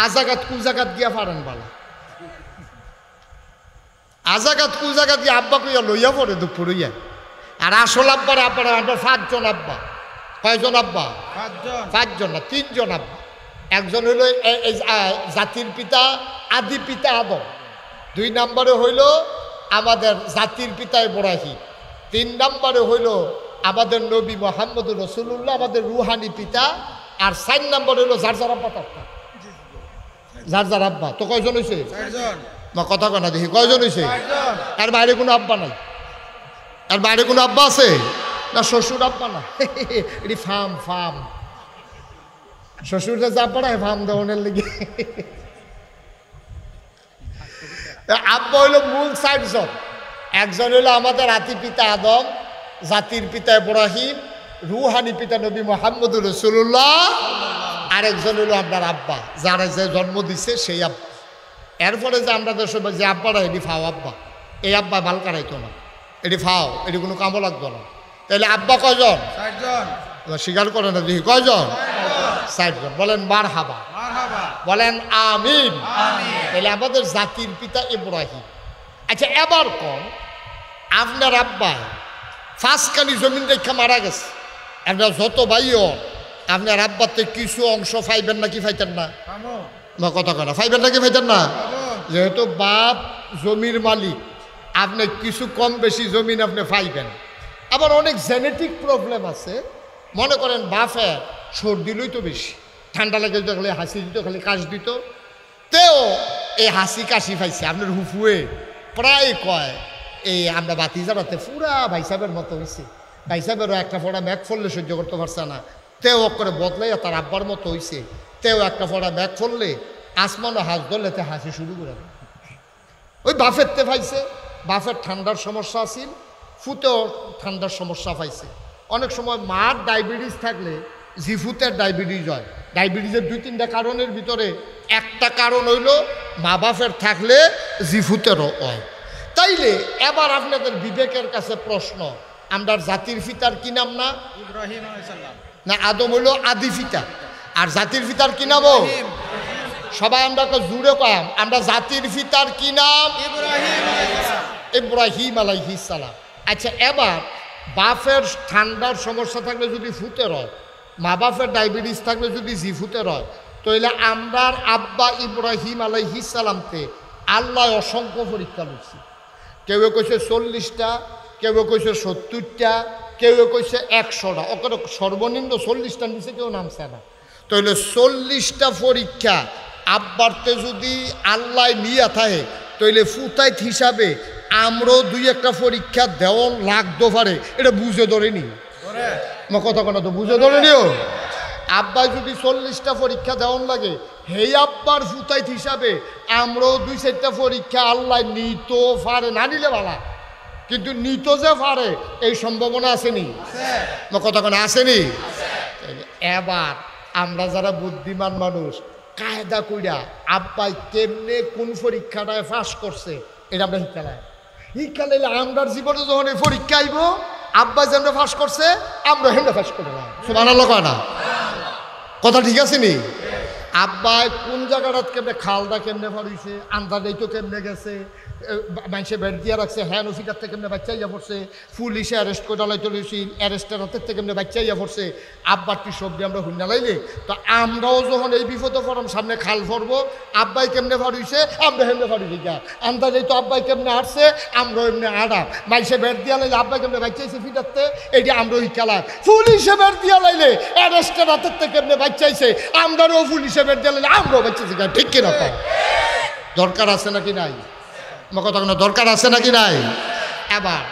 [SPEAKER 1] আজাগাত কুজাগাত গিয়া পারেন বালা, আজাগাত কুজাগাত গিয়ে আব্বা কইয়া লইয়া পড়ে দুপুরইয়া। আর আসল আব্বারে আব্বারে আমরা 5 জন আব্বা। কয়জন আব্বা? 5 জন না, 3 জন আব্বা। একজন হইল জাতির পিতা, আদি পিতা আদম। 2 নম্বরে হইল আমাদের জাতির পিতা ইব্রাহিম। 3 নম্বরে হইল আমাদের নবী মুহাম্মদুর রাসূলুল্লাহ, আমাদের রুহানি পিতা। আর 4 নম্বরে হইল যার যার আব্বা তার, যার যার আব্বা। তো কয়জন হয়েছে? 4 জন। মা কথা কনা দেখি কয়জন হয়েছে? এর বাইরে কোনো আব্বা নাই? এর বাইরে কোনো আব্বা আছে না? শ্বশুর আব্বা না, এটি ফার্ম। শ্বশুরটা যা পড়ায় ফার্ম দেওয়ানের লেগে। আব্বা হইল মূল 4 জন। একজন হইল আমাদের আদি পিতা আদম, জাতির পিতা ইব্রাহিম, রুহানি পিতা নবী মুহাম্মদুর রাসূলুল্লাহ। আরেকজন হইল আপনার আব্বা, যারা যে জন্ম দিছে সেই আব্বা। এরপরে যে আমরা যে আব্বারা, এটি ফাও আব্বা। এই আব্বা বাল কারাইতো না, এটি ফাও, এটি কোনো কামও লাগতো না। তাহলে আব্বা কয়জন? 4 জন। স্বীকার করে না দেখি কয়জন? 4 জন। বলেন মারহাবা, বলেন আমিন। তাহলে আমাদের জাতির পিতা ইব্রাহিম। আচ্ছা এবার কোন আপনার আব্বা 5 কানি জমিন রেখা মারা গেছে, আপনার যত ভাইও আপনার আব্বাতে কিছু অংশ পাইবেন নাকি পাইতেন না? কথা কেনা পাইবেন নাকি পাইতেন না? যেহেতু বাপ জমির মালিক, আপনি কিছু কম বেশি জমিন আপনি পাইবেন। আবার অনেক জেনেটিক প্রবলেম আছে। মনে করেন বাপের সর্দি লইতো বেশি, ঠান্ডা লেগে দিত, খালি হাসি দিত, খালি কাশ দিত, তেও এই হাসি কাশি পাইছে। আপনার হুফুয়ে প্রায় কয় এই আমরা বাতি জ্বালাতে পুরা ভাইসাবের মতো হয়েছে, ভাইসাবেরও একটা ফোড়া ম্যাক ফললে সহ্য করতে পারছে না, তেও করে বদলাইয়া তার আব্বার মতো হয়েছে। তেও একটা ফোড়া ম্যাক ফললে আসমানও হাস ধরলে তে হাসি শুরু করে। ওই বাফের তে পাইছে, বাফের ঠান্ডার সমস্যা আছিল, ফুতেও ঠান্ডার সমস্যা পাইছে। অনেক সময় মার ডায়াবেটিস থাকলে জিফুতের ডায়াবেটিস হয়। ডায়াবেটিসের 2-3টা কারণের ভিতরে একটা কারণ হইল মা বাপের থাকলে জিফুতেরও হয়। তাইলে এবার আপনাদের বিবেকের কাছে প্রশ্ন, আমরা জাতির পিতার কি নাম? না ইব্রাহিম আলাইহিস সালাম, না আদম হইল আদি পিতা, আর জাতির পিতার কি নাম? সবাই আমরা জুড়ে কয়াম, আমরা জাতির পিতার কি নাম? ইব্রাহিম আলাইহিস সালাম। আচ্ছা এবার বাপের ঠান্ডার সমস্যা থাকলে যদি ফুতের হয়, মা বাপের ডায়াবেটিস থাকলে যদি জিফুতের হয়, তাহলে আমরার আব্বা ইব্রাহিম আলাইহিস সালামকে আল্লাহ অসংখ্য পরীক্ষা লইছে। কেউ কইছে 40টা, কেউ কইছে 70টা, কেউ কইছে 100টা, ওখানে সর্বনিম্ন 40টার নিচে কেউ নামছে না। তাহলে 40টা পরীক্ষা আব্বারতে যদি আল্লাহ নিয়ে থাকে, তাইলে ফুতাইত হিসাবে আমরাও 2-1টা পরীক্ষা দেওয়া লাগতে পারে। এটা বুঝে ধরে নি কথা কথা তো বুঝে ধরে নিও। আব্বাই যদি 40টা পরীক্ষা দেওয়ান লাগে, হেই আব্বার ফুতাইত হিসাবে আমরাও 2-4টা পরীক্ষা আল্লাহ নিত পারে, না নিলে ভালা, কিন্তু নিত যে পারে এই সম্ভাবনা আসেনি, কথা কোনো আসেনি। এবার আমরা যারা বুদ্ধিমান মানুষ কায়দা কইরা আব্বাই কেমনে কোন পরীক্ষাটায় পাস করছে এটা আমরা শিক্ষা লাইলে আমরার জীবনে যখন এই পরীক্ষা আইব আব্বাই যেন পাস করছে আমরা হেমনে পাস করে না, সুবহানাল্লাহ কয় না, কথা ঠিক আছে নি? আব্বাই কোন জায়গাটা কেমনে খালটা কেমনে ফাড়িছে, আন্দাজেই তো কেমনে গেছে, মানুষে বেড দিয়া রাখছে, হ্যাঁ নফিটার থেকে কেমনে বাচ্চা ইয়া পড়ছে, পুলিশে অ্যারেস্ট করে লাইতে লইছি, অ্যারেস্টের হাতের থেকে কেমনে বাচ্চা ইয়া পড়ছে, আব্বার কি সবজি আমরা হুন্না লাইলে তো আমরাও যখন এই বিপদে পড়াম সামনে খাল ফরবো, আব্বাই কেমনে ফাড়িছে আমরা হেমনে ফাড়িছি গা, আন্দাজেই তো আব্বাই কেমনে আটছে আমরা এমনি আড়া, মানুষে বেড দিয়া লাইলে আব্বাই কেমনে বাচ্চাইছে ফিটারতে এইটা আমরাও খেলা, পুলিশে বেড দিয়া লাইলে অ্যারেস্টের হাতের থেকে কেমনে বাচ্চাইছে আমরাও পুলিশে বেড দিয়া লাইলে আমরাও বাচ্চাইছি গা, ঠিক কিনা? দরকার আছে নাকি নাই? কথা কোনো দরকার আছে নাকি নাই? এবার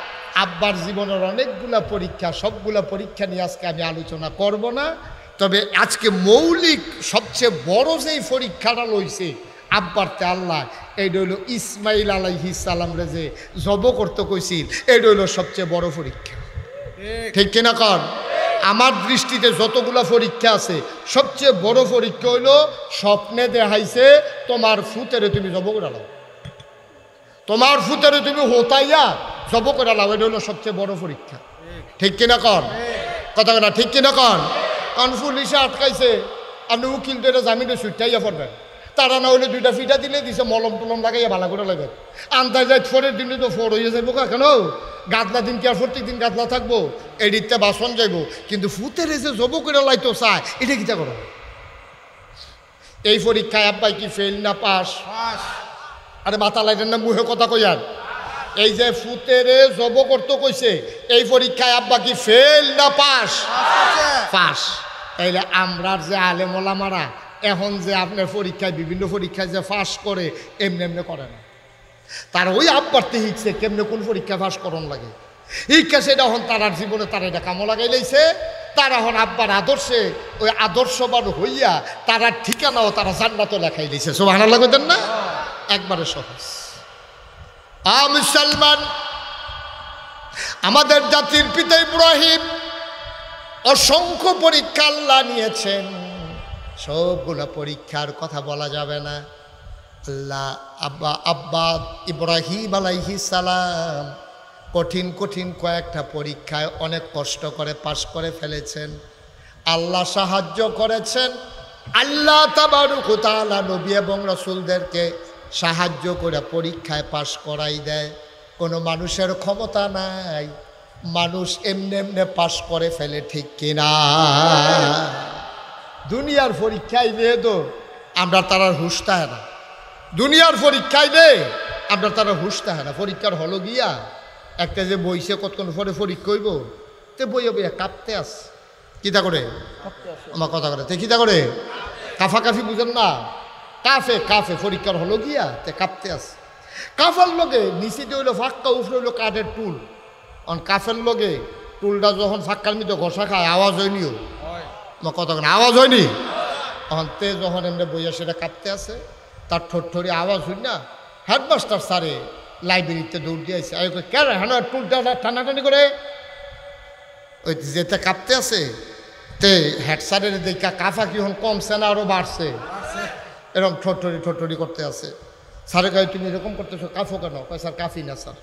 [SPEAKER 1] আব্বার জীবনের অনেকগুলা পরীক্ষা, সবগুলা পরীক্ষা নিয়ে আজকে আমি আলোচনা করব না, তবে আজকে মৌলিক সবচেয়ে বড় যেই পরীক্ষাটা লইছে আব্বারতে আল্লাহ, এইটা হইল ইসমাইল আলাইহিস সালাম রে যে জব করতে কইছিল, এইটা হইল সবচেয়ে বড় পরীক্ষা, ঠিক কিনা কন? আমার দৃষ্টিতে যতগুলা পরীক্ষা আছে সবচেয়ে বড় পরীক্ষা হইল স্বপ্নে দেখাইছে তোমার ফুতেরে তুমি জব করে লাও, তোমার ফুতেরে তুমি হোতাইয়া জব করে লাও, এটা হলো সবচেয়ে বড় পরীক্ষা, ঠিক কিনা কন? কথা না ঠিক কিনা কন? কারণ পুলিশে আটকাইছে, আপনি উকিল তো এটা জামিনে ছুটাইয়া পড়বেন, তারা না হইলে 2টা ফিটা দিলে দিছে মলম টলম লাগাইয়া ভালো করে লাগবে, আন্দাজ ফোরের দিনে তো ফোর হয়ে যাবো, কেন গাদলা দিন কি আর প্রত্যেক দিন গাদলা থাকবো, এডিতে বাসন যাইব, কিন্তু ফুতেরে যে জব করে লাইতো চায় এটা কিতা করো? এই পরীক্ষায় আব্বাই কি ফেল না পাস? আরে মাথা লাইটেন না, মুহে কথা কইয়ার, এই যে ফুতেরে জব করতে কইছে এই পরীক্ষায় আব্বা কি ফেল না পাস? পাস। তাইলে আমরার যে আলেম ওলামারা এখন যে আপনার পরীক্ষায় বিভিন্ন পরীক্ষায় যে পাস করে এমনি এমনি করে না, তার ওই আব্বারতে শিখছে কেমনে কোন পরীক্ষা পাস করন লাগে, শিক্ষা সেটা এখন তারার জীবনে তারা এটা কামো লাগাই লাইছে, তারা এখন আব্বার আদর্শে ওই আদর্শবান হইয়া তারা ঠিকানাও তারা জান্নাতও লেখাই দিয়েছে, সুবহানাল্লাহ কইতেন না? একবারে সহজ। মুসলমান, আমাদের জাতির পিতা ইব্রাহিম অসংখ্য পরীক্ষা আল্লাহ নিয়েছেন, সবগুলো পরীক্ষার কথা বলা যাবে না। আল্লাহ আব্বা ইব্রাহিম আলাইহিস সালাম কঠিন কঠিন কয়েকটা পরীক্ষায় অনেক কষ্ট করে পাশ করে ফেলেছেন, আল্লাহ সাহায্য করেছেন, আল্লাহ তাবারক ওয়া তাআলা নবী এবং রাসূলদেরকে সাহায্য করে পরীক্ষায় পাশ করাই দেয়, কোনো মানুষের ক্ষমতা নাই, মানুষ এমনি এমনি পাশ করে ফেলে, ঠিক কিনা? দুনিয়ার পরীক্ষায় নিয়ে তো আমরা তারা হুঁশতা হয় না, দুনিয়ার পরীক্ষায় নে আমরা তারা হুঁশতা হয় না, পরীক্ষার হলো গিয়া একটা যে বইছে কতক্ষণ পরে পরীক্ষা হইব, তে বইয়া বইয়া কাঁপতে আস, কিতা করে আমার কথা করে, তে কিতা করে কাফাকাফি বুঝেন না, কাফে কাফে পরীক্ষার হলো গিয়া তে কাঁপতে আস, কাফের লগে নিচেতে হইলো ফাঁক্কা, উপরে হইলো কাঠের টুল, অন কাফের লগে টুলটা যখন ফাঁক্কার মধ্যে ঘষা খায় আওয়াজ হয়নিও, আমার কথা করে আওয়াজ হয়নি, তখন তে যখন এমনি বইয়া সেটা কাঁপতে আসে, তার ঠোঁটঠড়ি আওয়াজ হই না, হেডমাস্টার স্যারে লাইব্রেরিতে দৌড় দিয়েছে, কেন হ্যাঁ টুলটা টানাটানি করে ওই যেতে কাঁপতে আছে, তে হেড স্যারের দেখা কাফা কি হন কমছে না আরও বাড়ছে, এরকম ঠোঁটঠড়ি করতে আছে, স্যারে কয় তুমি এরকম করতেছো কাফো কেন? কয় স্যার কাফি না স্যার,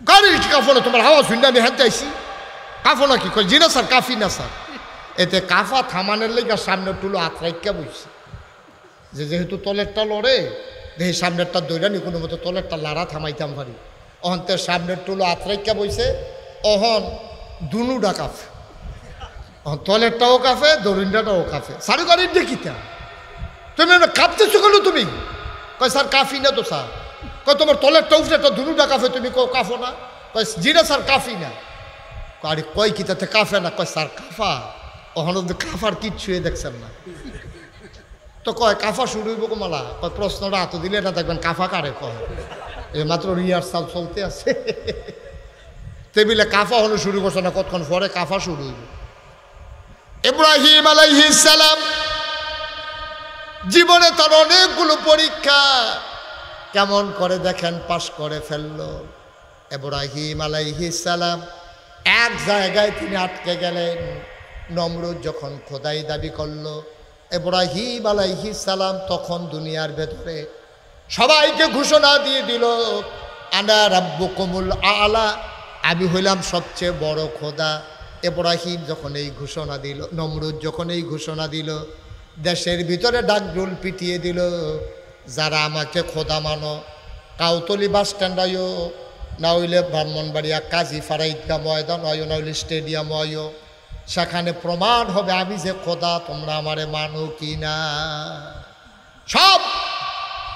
[SPEAKER 1] গাড়ি কাফো না, তোমার আওয়াজ শুনলে আমি হাঁটতে আইসি, কাফো না কি? কয় জি না স্যার কাফি না স্যার। এতে কাফা থামানের লেগে সামনের টুলো আত্রাইকা বইছে, যেহেতু তলেরটা লড়ে দেখি সামনেরটা দৈরা নি কোনো মতো তলেরটা লাড়া থামাইতাম পারি, অহন্তের সামনের টুলো আত্রাইকা বইছে, অহন দুনুটা কাফে, অহন তলেরটাও কাফে দরিন্ডাটাও কাফে, সারি গাড়ির দেখিতা তুমি কাঁপতেছো কেন তুমি? কয় স্যার কাফি না তো স্যার, কয় তোমার তলেরটা উঠে দুনুটা কাফে, তুমি কাফো না? কয় জি না স্যার কাফি না। আরে কয় কি তাতে কাফে না? কয় স্যার কাফা, ওখানে কাফার কিচ্ছু দেখছেন না, তো কয় কাফা শুরু হইব কমালা, কয় প্রশ্নটা হাত দিলে এটা দেখবেন কাফা কারে কয়, মাত্র রিহার্সাল চলতে আছে, টেবিলে কাফা হলে শুরু করছে না, কতক্ষণ পরে কাফা শুরু হইব, ইব্রাহিম আলাইহিস সালাম জীবনে তার অনেকগুলো পরীক্ষা কেমন করে দেখেন পাশ করে ফেলল। ইব্রাহিম আলাইহিস সালাম এক জায়গায় তিনি আটকে গেলেন। নমরুদ যখন খোদাই দাবি করল, ইব্রাহিম আলাইহিস সালাম তখন দুনিয়ার ভেতরে সবাইকে ঘোষণা দিয়ে দিল, আনা রাব্বুকুমুল আলা, আমি হইলাম সবচেয়ে বড় খোদা। ইব্রাহিম যখন এই ঘোষণা দিল, নমরুদ যখন এই ঘোষণা দিল, দেশের ভিতরে ডাকডোল পিটিয়ে দিল, যারা আমাকে খোদা মানো কাউতলি বাস স্ট্যান্ড আয়ো, না হইলে ব্রাহ্মণবাড়িয়া কাজীপাড়া ঈদগাহ ময়দান আয়ো, না হইলে স্টেডিয়াম আয়ো, সেখানে প্রমাণ হবে আমি যে খোদা, তোমরা আমারে মানো কি না। সব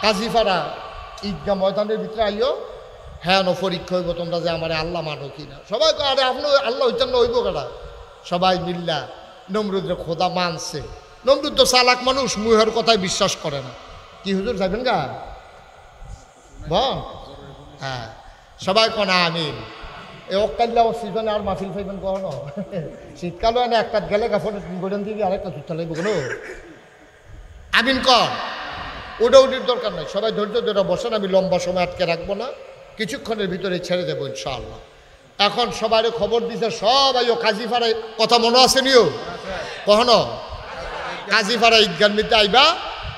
[SPEAKER 1] কাজীপাড়া ঈদগাহ ময়দানের ভিতরে আইও, হ্যাঁ পরীক্ষা হইব তোমরা যে আমারে আল্লাহ মানো কি না। সবাই আরে আপনি আল্লাহ হইতেন না হইব কেনা। সবাই মিল্লা নমরুদের খোদা মানছে। নমরুদ তো চালাক মানুষ, মুহের কথায় বিশ্বাস করে না। কি হুজুর যাবেন গা বল, হ্যাঁ সবাই কনা আমিন। এই অকাল্লা সিজনে আর মাহফিল ফাইবেন কখনো, শীতকালও এনে একটা গেলে গাফনে গোডেন দিবি আরেকটা জুতা লাগবে কোনো আমিন কর। উডির দরকার নাই, সবাই ধৈর্য ধরে বসেন, আমি লম্বা সময় আটকে রাখবো না, কিছুক্ষণের ভিতরে ছেড়ে দেবো ইনশাআল্লাহ। এখন সবাই খবর দিছে, সবাই ও কাজীপাড়ায় কথা মনে আছে নিও কখনো, কাজীপাড়া ঈদগাহ মিতে আইবা,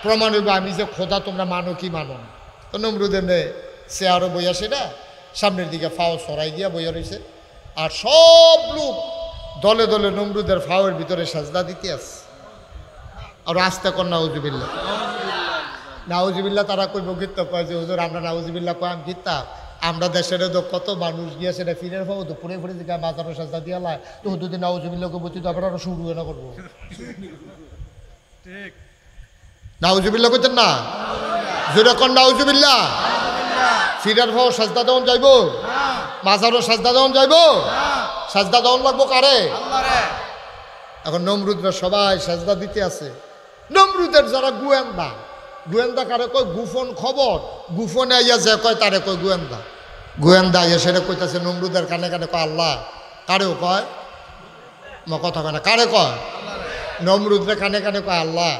[SPEAKER 1] প্রমাণ হইব আমি যে খোদা, তোমরা মানো কি মানো না। তো নমরুদের নে সে আরও বইয়া সেটা সামনের দিকে ফাও সরাই দিয়া বইয়া রয়েছে, আর সব লোক দলে দলে নমরুদের ফাওয়ের ভিতরে সাজদা দিতে আছে। আর আস্তে কর নাউজুবিল্লাহ, নাউজুবিল্লাহ। তারা কইব গীত কয় যে হুজুর আমরা নাউজুবিল্লাহ কয় আমি গীতা, আমরা দেশের তো কত মানুষ গিয়ে সেটা ফিরের পাবো তো পুরে ফুরে দিকে মাজারও সাজদা দিয়া লাই, তো দুদিন নাউজুবিল্লাহকে বলছি তো আমরা শুরু না করবো। নাউজুবিল্লাহ করছেন না, যেরকম নাউজুবিল্লাহ। ফিরের ভাও সাজদা দেওয়ান যাইব, মাজারও সাজদা দেওয়ান যাইব, সাজদা দেওয়ান লাগবো কারে? এখন নমরুদরা সবাই সাজদা দিতে আছে। নমরুদের যারা গোয়েন্দা, গোয়েন্দা কারে কয় গোপন খবর, গোপনে আইয়া যে কয় তারে কয় গোয়েন্দা। গোয়েন্দা আইয়া সেটা কইতাছে নমরুদের কানে কানে কয় আল্লাহ, কারেও কয় কথা কয় না, কারে কয়? নমরুদের কানে কানে কয় আল্লাহ।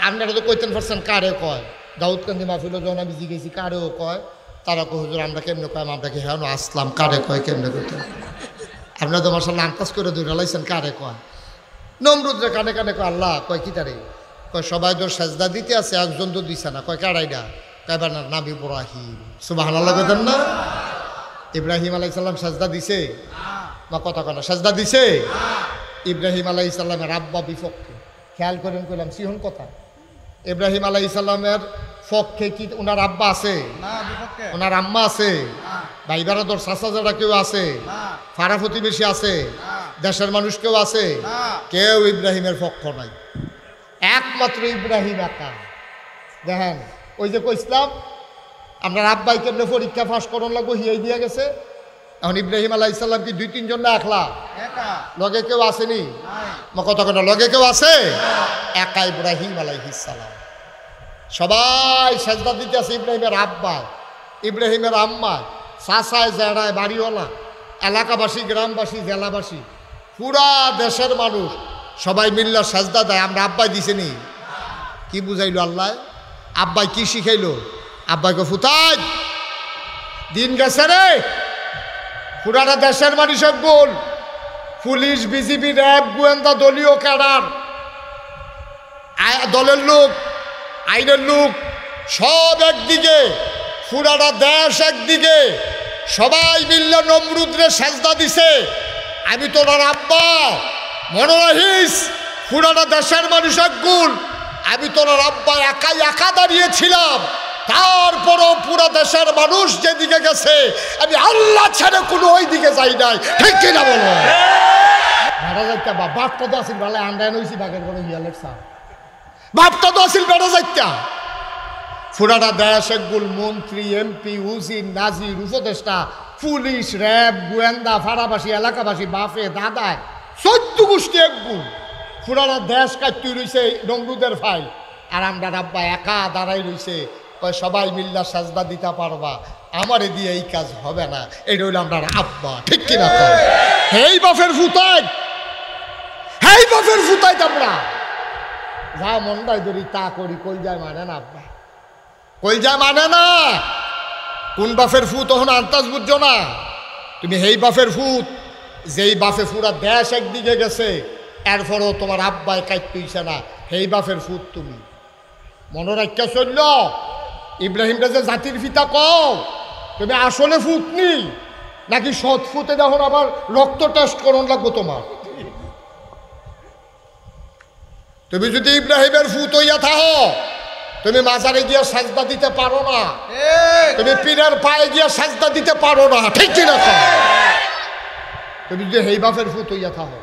[SPEAKER 1] আপনারা তো কইতেন পারছেন কারে কয়, দাউদকান্দি মাহফিল যখন আমি জিজ্ঞেসি কারেও কয়, তারা কয় হুজুর আমরা কেমনে কয়, আমরা কি হ্যাঁ আসলাম কারে কয় কেমনে কইতে, আপনারা তো মাসাল্লাহ আন্তাজ করে দৌড়া লাইছেন কারে কয়। নমরুদের কানে কানে কয় আল্লাহ, কয় কি তারে কয় সবাই তো সাজদা দিতে আছে, একজন তো দিছে না, কয় কারাইডা, কয়বার না নাম ইব্রাহিম। সুবহানাল্লাহ কইতেন না? ইব্রাহিম আলাইহিস সালাম সাজদা দিছে না, কথা কয় না, সাজদা দিছে। ইব্রাহিম আলাইহিস সালামের আব্বা বিপক্ষে, খেয়াল করেন কইলাম সিহন কথা। ইব্রাহিম আলাইহিস সালামের পক্ষে কি ওনার আব্বা আছে? ওনার আম্মা আছে? ভাই বারাদর চাচা যারা কেউ আছে? ফারা প্রতিবেশী আছে? দেশের মানুষ কেউ আছে? কেউ ইব্রাহিমের পক্ষ নাই, একমাত্র ইব্রাহিম একা। দেখেন ওই যে কইসলাম আপনার আব্বাই কেমনে পরীক্ষা পাস করার লাগবো হিয়াই দিয়া গেছে। এখন ইব্রাহিম আলাইহিস সালাম কি 2-3 জন না একলা? লগে কেউ আসেনি? কথা কথা লগে কেউ আছে? একা ইব্রাহিম আলাইহিস সালাম। সবাই সাজদা দিতে আছে ইব্রাহিমের আব্বা, ইব্রাহিমের আম্মা, চাচায় জেড়ায় বাড়িওয়ালা, এলাকাবাসী, গ্রামবাসী, জেলাবাসী, পুরা দেশের মানুষ সবাই মিল্লা সাজদা দেয়। আমরা আব্বাই দিছেনি, কি বুঝাইলো আল্লাহ? আব্বাই কি শিখাইলো? আব্বাইকে ফুতাই দিন গেছে রে, পুরাটা দেশের মানুষের গোল, পুলিশ, বিজিবি, র্যাব, গোয়েন্দা, দলীয় ক্যাডার, দলের লোক, আইনের লোক, সব একদিকে, পুরাটা দেশ একদিকে, সবাই মিললে নমরুদরে সাজদা দিছে। আমি তোর আব্বা, মনে রাখিস পুরাটা দেশের মানুষ এক গুণ, আমি তোর আব্বা একাই একা দাঁড়িয়েছিলাম, তারপরও পুরা দেশের মানুষ যেদিকে গেছে আমি আল্লাহ ছেড়ে কোনো ওই দিকে যাই নাই। ঠিক কিনা বলো? বেড়া যাইতা বাপটা তো আসিল ভালো আন্ডায় নইছি বাঘের বড় হিয়ালের সা, বাপটা তো আসিল বেড়া যাইতা। পুরাটা দেশ একগুল, মন্ত্রী, এমপি, উজির, নাজির, উপদেষ্টা, পুলিশ, র্যাব, গোয়েন্দা, ফাড়াবাসী, এলাকাবাসী, বাপে দাদায় 14 গোষ্ঠী একগুল, পুরাটা দেশ কাটতে রয়েছে নমরুদের ফাইল। আর আমরা আব্বা একা দাঁড়াই রয়েছে, সবাই মিল্লা সাজদা দিতে পারবা, আমারে দিয়ে এই কাজ হবে না। এটা হইল আমরা আব্বা। ঠিক কিনা? হেই বাপের ফুতাই, হেই বাপের ফুতাইতাম না, যা মনটাই ধরি তা করি, কই যায় মানে না আব্বা, কই যায় মানে না। কোন বাপের ফুত তখন আন্তাজ বুঝছো না তুমি? হেই বাপের ফুত যেই বাপে পুরা দেশ একদিকে গেছে, এরপরও তোমার আব্বায় কাইতেইছে না, হেই বাপের ফুত তুমি। মনে রাখা চলল ইব্রাহিমটা যে জাতির পিতা কও, তুমি আসলে ফুটনি নাকি সৎ ফুটে? যখন আবার রক্ত টেস্ট করন লাগবো তোমার। তুমি যদি ইব্রাহিমের ফুত হইয়া থাকো, তুমি মাজারে গিয়ে সাজদা দিতে পারো না, তুমি পীরের পায়ে গিয়ে সাজদা দিতে পারো না, ঠিক কিনা? তুমি যদি হেই বাপের ফুত হইয়া থাকো,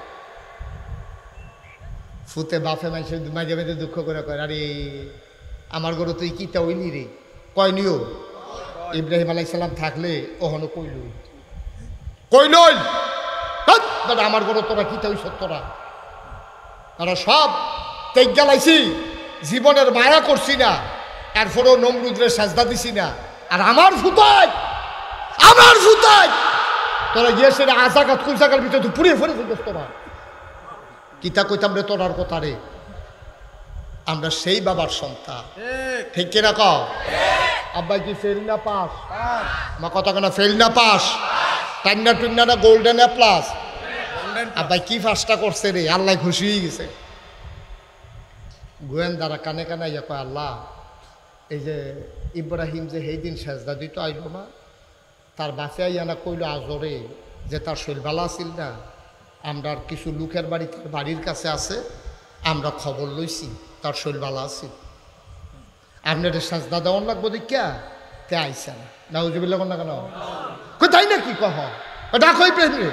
[SPEAKER 1] ফুতে বাপে মাঝে মাঝে মাঝে দুঃখ করে কয়, আরে আমার গরু তুই কিতা হইলি রে, কয় নিও ইব্রাহিম আলাইহিস সালাম থাকলে ওহনো কইল কইলই আমার গরু তোরা কিতা হইছ, তোরা তারা সব তেজ জ্বালাইছি, জীবনের মায়া করছি না, এরপরেও নমরুদের সাজদা দিছি না। আর আমার ফুতাই তোরা গিয়ে সেটা আজাকাত কুলজাকার ভিতরে তুই পুড়িয়ে ফেলে ফেলতো তোমার। কিতা কইতাম রে তোরার কথা রে, আমরা সেই বাবার সন্তান, ঠিক কিনা কও? আব্বাই কি ফেল না পাস? মা কথা কেনা ফেল না পাস? টান্না টুন্না না গোল্ডেন এ প্লাস? আব্বাই কি ফার্স্টটা করছে রে, আল্লাহ খুশি হয়ে গেছে। গোয়েন্দারা কানে কানে ইয়া কয়, আল্লাহ এই যে ইব্রাহিম যে সেই দিন সেজদা দিত আইল না, তার বাসে আইয়ানা কইল আজরে যে তার শরীর ভালো আছিল না, আমরা কিছু লোকের বাড়ির কাছে আছে, আমরা খবর লইছি তার শরীর ভালো আছিল, আপনার সাজদা দেওয়ান লাগবো দেখিয়া তে আইসা না। নাউজুবিল্লাহ না কেন কোথায় না কি কহ ডাকো ইব্রাহিম রে।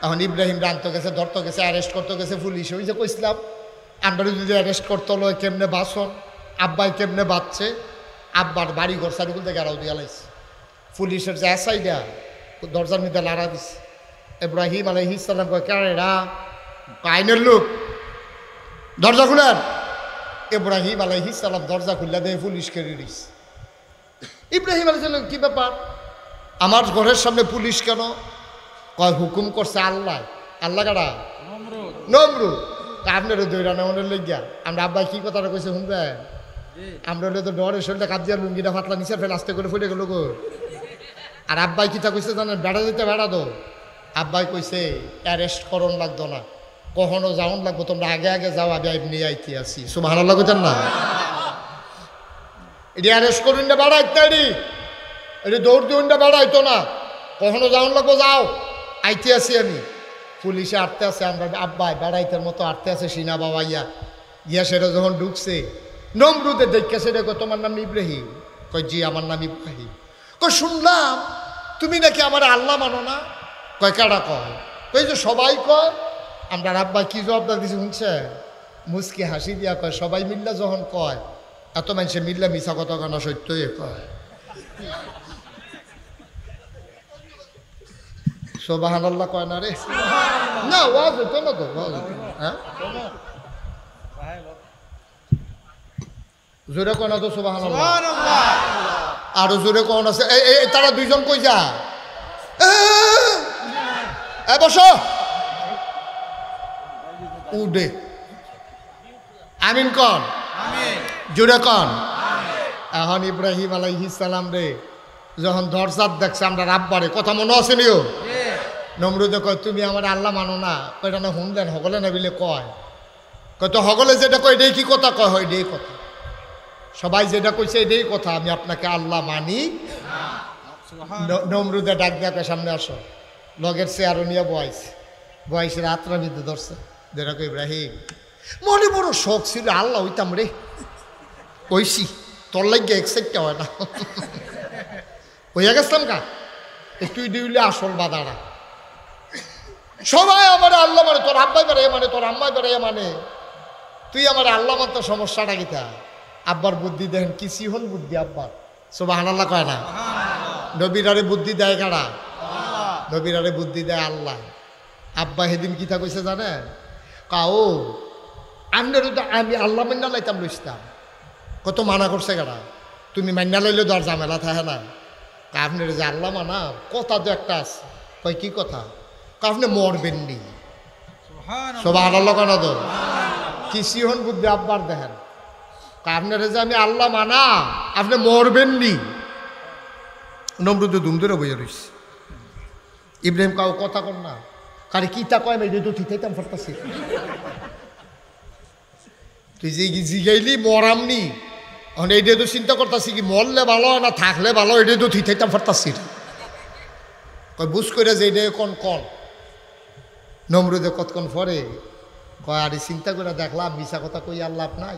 [SPEAKER 1] এখন ইব্রাহিম রানতে গেছে, ধরতে গেছে, অ্যারেস্ট করতে গেছে পুলিশ। ওই যে কইছিলাম আমরা যদি অ্যারেস্ট করতে হলো কেমনে বাসন, আব্বাই কেমনে বাঁচছে, আব্বার বাড়ি ঘর সারিকুল থেকে আরাও দিয়া লাইছে। পুলিশের যে এসআইডা দরজার মধ্যে লাড়া দিছে। ইব্রাহিম আলাইহিস সালাম কয়, কেরা আইনের লোক, দরজা খুলেন। ইব্রাহিম আলাইহিস সালাম দরজা খুললা দিয়ে পুলিশ কেড়ে দিছে। ইব্রাহিম আলাইহিস সালাম, কি ব্যাপার আমার ঘরের সামনে পুলিশ কেন? কয় হুকুম করছে আল্লাহ। আল্লাহ কারা? নমরুদ। আপনারও দৈরা নেওয়ানোর লেগিয়া আমরা আব্বাই কি কথাটা কইছে শুনবেন? আমরা হলে তো ডরে শরীরটা কাঁদিয়া লুঙ্গিটা ফাটলা নিচে ফেলে আস্তে করে ফুটে গেল গো। আর আব্বাই কিতা কইছে জানেন? বেড়া দিতে বেড়া দো। আব্বাই কইছে অ্যারেস্ট করন লাগতো না, কখনো যাওন লাগবো, তোমরা আগে আগে যাও, আমি এমনি আইতে আসি। সুবহানাল্লাহ কইতেন না? এটি অ্যারেস্ট করুন না বেড়াইতে, এটি দৌড় দিউন না বেড়াইতো না, কখনো যাওন লাগবো, যাও আইতে আসি আমি। পুলিশে আটতে আছে, আমরা আব্বাই বেড়াইতের মতো আটতে আছে সিনা বাবা ইয়া ইয়া। সেটা যখন ঢুকছে নমরুদের দেখে সেটা কয়, তোমার নাম ইব্রাহিম? কয় জি আমার নাম ইব্রাহিম। কয় শুনলাম তুমি নাকি আমার আল্লাহ মানো না? কয় কারা কয়? কই যে সবাই কয়। আমরা আব্বাই কি জবাবদার দিছি শুনছে? মুচকি হাসি দিয়া কয়, সবাই মিল্লা যখন কয়, এত মানুষে মিল্লা মিছা কথা কেন, সত্যই কয়। সুবহানাল্লাহ কয় না রে? না ওয়াজ হতো না তো, ওয়াজ হতো না। হ্যাঁ জোরে কয় না তো সুবহানাল্লাহ? আরো জোরে কোন আছে? তারা দুইজন কই যা, বসো উডে আমিন কন, জোরে কন। এখন ইব্রাহিম আলাইহিস সালাম রে যখন দরজাত দেখছে আমরা আব্বারে, কথা মনে আছে নিও? নমরুদে কয়, তুমি আমার আল্লাহ মানো না? কয়টা না শুনলেন হগলে না বিলে কয়, কয় তো হগলে যেটা কয় এটাই কি কথা? কয় হয় এটাই কথা, সবাই যেটা কইছে এটাই কথা, আমি আপনাকে আল্লাহ মানি। নমরুদে ডাক দেয়া সামনে আসো, লগের চেয়ারও নিয়ে বয়সের রাত্রা বিদ্যুৎ ধরছে। যেরকম ইব্রাহিম মনে বড় শখ ছিল আল্লাহ হইতাম রে, কইছি তোর লাগে এক্সাইটটা হয় না, হইয়া গেছিলাম কা তুই দিলে আসল বাদাটা। সবাই আমার আল্লাহ মানে, তোর আব্বাই বেড়ে মানে, তোর আম্মাই বেড়ে মানে, তুই আমার আল্লাহ মানতে সমস্যাটা কিতা? আব্বার বুদ্ধি দেখেন কি সিহন বুদ্ধি আব্বার। সুবহানাল্লাহ কয় না? নবীরারে বুদ্ধি দেয় কারা? নবীরারে বুদ্ধি দেয় আল্লাহ। আব্বা সেদিন কিতা কইছে জানেন? কাও আমি আল্লাহ মান্না লাইতাম লইতাম। কত মানা করছে কারা? তুমি মান্না লাইলে তো আর ঝামেলা থাকে না। আপনার যে আল্লাহ মানা কথা তো একটা আছে। কয় কি কথা? আপনি মরবেন নি, সুবহানাল্লাহ কেন তো কি সিহন বুদ্ধি আব্বার দেখেন আপনারা যে আমি আল্লাহ মানা আপনি মরবেন নি নমরুদ ধুম ধরে বইয়া রইছে ইব্রাহিম কাউ কথা কর না কারে কি তা কয় মেয়ে তো ঠিকাইতাম ফরতাছি তুই যে জিগাইলি মরামনি এখন এইটা তো চিন্তা করতেছি কি মরলে ভালো না থাকলে ভালো এটা তো ঠিকাইতাম ফরতাছি কয় বুঝ করে যে এটা কন নমরুদে কতক্ষণ পরে কয় আরে চিন্তা করে দেখলাম মিশা কথা কই আল্লাহ নাই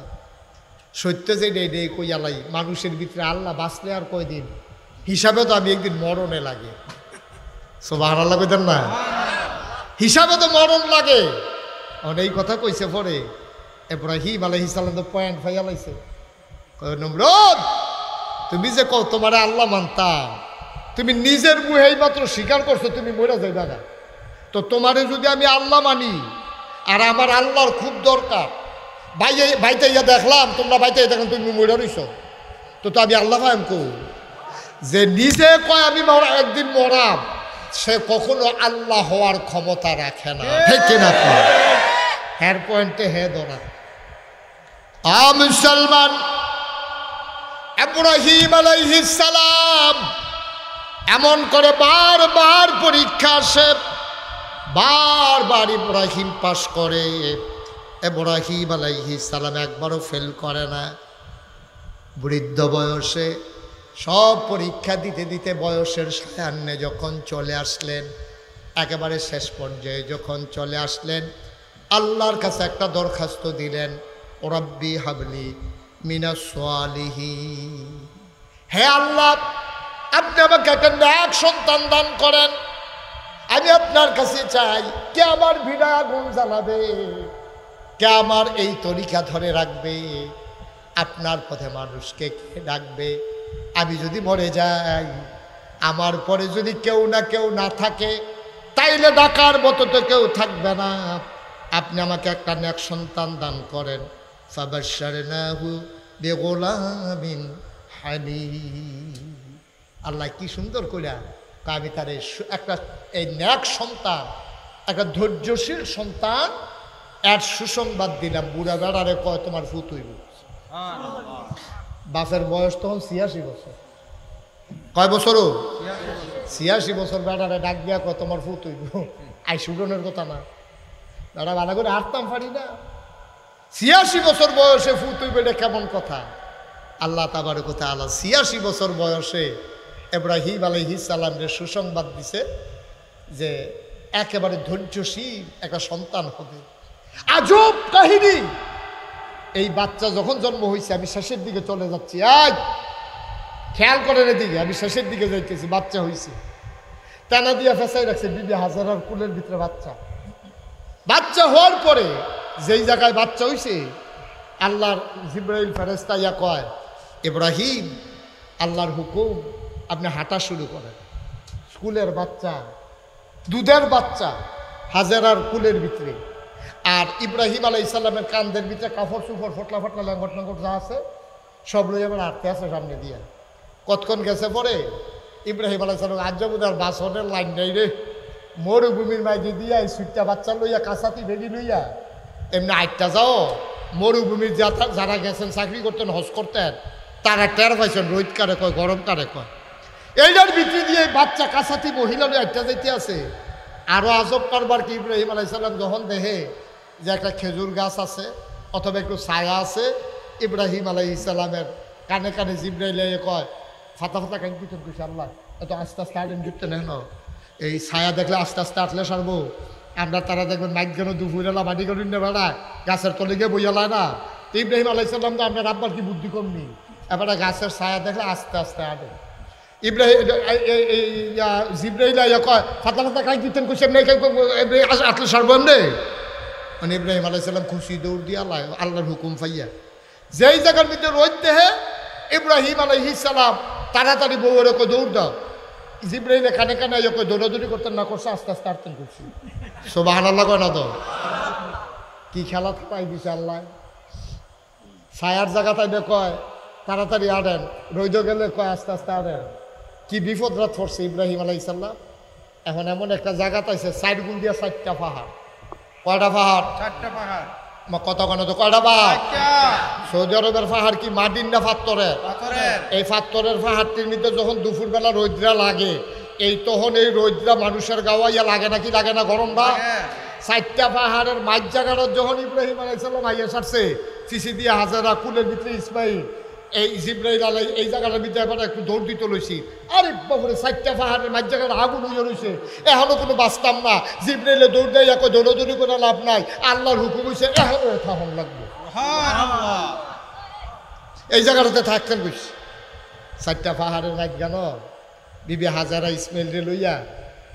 [SPEAKER 1] সত্য যে এটা কই আল্লাহ মানুষের ভিতরে আল্লাহ বাঁচলে আর কয়দিন হিসাবে তো আমি একদিন মরণে লাগে সুবহানাল্লাহ কইতেন না হিসাবে তো মরণ লাগে এই কথা কইছে পরে ইব্রাহিম আলাইহিস সালাম তো পয়েন্ট ফাইয়া লাইছে নমরুদ তুমি যে কও তোমারে আল্লাহ মানতাম তুমি নিজের মুহেই মাত্র স্বীকার করছো তুমি মরে যাইবা না তো তোমারে যদি আমি আল্লাহ মানি আর আমার আল্লাহর খুব দরকার বাইতে ইয়া দেখলাম তোমরা বাইতে দেখলাম তুমি মরে রইছো তো আমি আল্লাহ ফাহিম কো যে নিজে কয় আমি একদিন মরাম সে কখনো আল্লাহ হওয়ার ক্ষমতা রাখে না ঠিক কিনা হ্যার পয়েন্টে হে ধরা মুসলমান ইব্রাহিম আলাইহিস সালাম এমন করে বারবার পরীক্ষা আসে বারবার ইব্রাহিম পাস করে ইব্রাহিম আলাইহিস সালাম একবারও ফেল করে না বৃদ্ধ বয়সে সব পরীক্ষা দিতে দিতে বয়সের সায়ান্নে যখন চলে আসলেন একেবারে শেষ পর্যায়ে যখন চলে আসলেন আল্লাহর কাছে একটা দরখাস্ত দিলেন রব্বি হাবলি মিনাস সালিহিন হে আল্লাহ আপনি আমাকে একটা নেক সন্তান দান করেন আমি আপনার কাছে চাই কে আমার ভিড়া আগুন জ্বালাবে কে আমার এই তরিকা ধরে রাখবে আপনার পথে মানুষকে কে ডাকবে আমি যদি মরে যাই আমার পরে যদি কেউ না থাকে তাইলে ডাকার মতো তো কেউ থাকবে না আপনি আমাকে একটা নেক সন্তান দান করেন ফাবাশশারনাহু বিগুলামিন হালিম আল্লাহ কি সুন্দর কইরা আমি তার একটা এই নেক সন্তান একটা ধৈর্যশীল সন্তান এর সুসংবাদ দিলাম বুড়া বেড়ারে কয় তোমার ফুত হইব বাপের বয়স তখন 86 বছর কয় বছরও 86 বছর বেড়ারে ডাক দিয়া কয় তোমার ফুত হইব আই সুডনের কথা না বেড়া ভালো করে হাঁটতাম পারি না 86 বছর বয়সে ফুত হইব এটা কেমন কথা আল্লাহ তাবারক ওয়া তাআলা 86 বছর বয়সে ইব্রাহিম আলাইহিস সালামের সুসংবাদ দিছে যে একেবারে ধৈর্যশীল একটা সন্তান হবে আজব কাহিনী এই বাচ্চা যখন জন্ম হয়েছে আমি শেষের দিকে চলে যাচ্ছি আজ খেয়াল করেন এদিকে আমি শেষের দিকে যাইতেছি বাচ্চা হয়েছে টানা দিয়া ফেসাই রাখছে বিবি হাজারার কুলের ভিতরে বাচ্চা হওয়ার পরে যেই জায়গায় বাচ্চা হয়েছে আল্লাহর জিবরাইল ফেরেশতা ইয়া কয় ইব্রাহিম আল্লাহর হুকুম আপনি হাঁটা শুরু করেন স্কুলের বাচ্চা দুধের বাচ্চা হাজারার কুলের ভিতরে আর ইব্রাহিম আলাইহিস সালামের কান্দের ভিতরে কাপড় চুপড় ফটলা ল্যাঙ্গট যা আছে সব লই আবার আটকে আছে সামনে দিয়ে কতক্ষণ গেছে পরে ইব্রাহিম আলাইহিস সালাম আজ্জাবুদার বাসনের লাইন নেই রে মরুভূমির মাঝে দিয়া এই সুইটটা বাচ্চা লইয়া কাঁচাতি ভেড়ি লইয়া এমনি আটটা যাও মরুভূমির যারা গেছেন চাকরি করতেন হজ করতেন তারা টের পাইছেন রোদ কারে কয় গরম কারে কয় এইটার ভিতরে দিয়ে বাচ্চা কাছাতি মহিলা আটটা যাইতে আছে আরও আজব কারবার কি ইব্রাহিম আলাইহিস সালাম যখন দেখে যে একটা খেজুর গাছ আছে অথবা একটু ছায়া আছে ইব্রাহিম আলাইহিস সালামের কানে কানে জিবরাইল কয় ফাতা কান পিছন কইছে আল্লাহ এত আস্তে আস্তে আটেন যুক্ত নেন এই ছায়া দেখলে আস্তে আস্তে আটলে সারবো আমরা তারা দেখবেন মাইক যেন দুপুরেলা মাটি করি না বেড়ায় গাছের তলে গিয়ে বইয়ালায় না তো ইব্রাহিম আলাইহিস সালাম তো আপনার আব্বার কি বুদ্ধি কমনি এবারে গাছের ছায়া দেখলে আস্তে আস্তে আটে ইব্রাহিম জিব্রাইল কয় ফাতা কান পিছন কইছে আটলে সারবো এমনি মানে ইব্রাহিম আলাইহিস সালাম খুশি দৌড় দিয়ে আল্লাহর হুকুম পাইয়া যেই জায়গার ভিতরে রোদ দেহে ইব্রাহিম আলাইহিস সালাম তাড়াতাড়ি বউরে কই দৌড় দাও জিব্রাইলে কানে কানে কই দৌড়াদৌড়ি করতেন না করছে আস্তে আস্তে আটতেন করছি সুবহানাল্লাহ কয় না তো কি খেলা পাই দিছে আল্লাহ ছায়ার জায়গা তাইবে কয় তাড়াতাড়ি আড়েন রোদ গেলে কয় আস্তে আস্তে আড়েন কি বিপদ রাত পড়ছে ইব্রাহিম আলাইহিস সালাম এখন এমন একটা জায়গা পাইছে সাইড গুল দিয়া 4টা পাহাড় কয়টা পাহাড়?
[SPEAKER 2] 4টা পাহাড়।
[SPEAKER 1] কত কোন তো কয়টা পাহাড়?
[SPEAKER 2] 4টা।
[SPEAKER 1] সৌদি আরবের পাহাড় কি মাটির না পাথরের?
[SPEAKER 2] পাথরের।
[SPEAKER 1] এই পাথরের পাহাড়টির মধ্যে যখন দুপুরবেলা রৌদ্রা লাগে, এই তখন এই রৌদ্রা মানুষের গাওয়াইয়া লাগে নাকি লাগে না? গরমটা 4টা পাহাড়ের মাঝ জায়গাটা যখন ইব্রাহিম আলাইহিস সালাম আইয়া সারছে, সিসি দিয়ে হাজারা, কুলের ভিতরে ইসমাইল, এই জিব্রাইল আলাই এই জায়গাটার ভিতরে এবার একটু দৌড় দিতে লইছি। আরে বাবুরে 4টা পাহাড়ের মাঝ জায়গাটা আগুন হইয়া রয়েছে, এখনো কোনো বাঁচতাম না। জিব্রাইলে দৌড় দেয়, এক দৌড়াদৌড়ি করে লাভ নাই, আল্লাহর হুকুম হয়েছে এখনো থাকুন লাগবে। এই জায়গাটাতে থাকতেন বুঝ। 4টা পাহাড়ের মাঝ গান বিবি হাজারা ইসমাইল রে লইয়া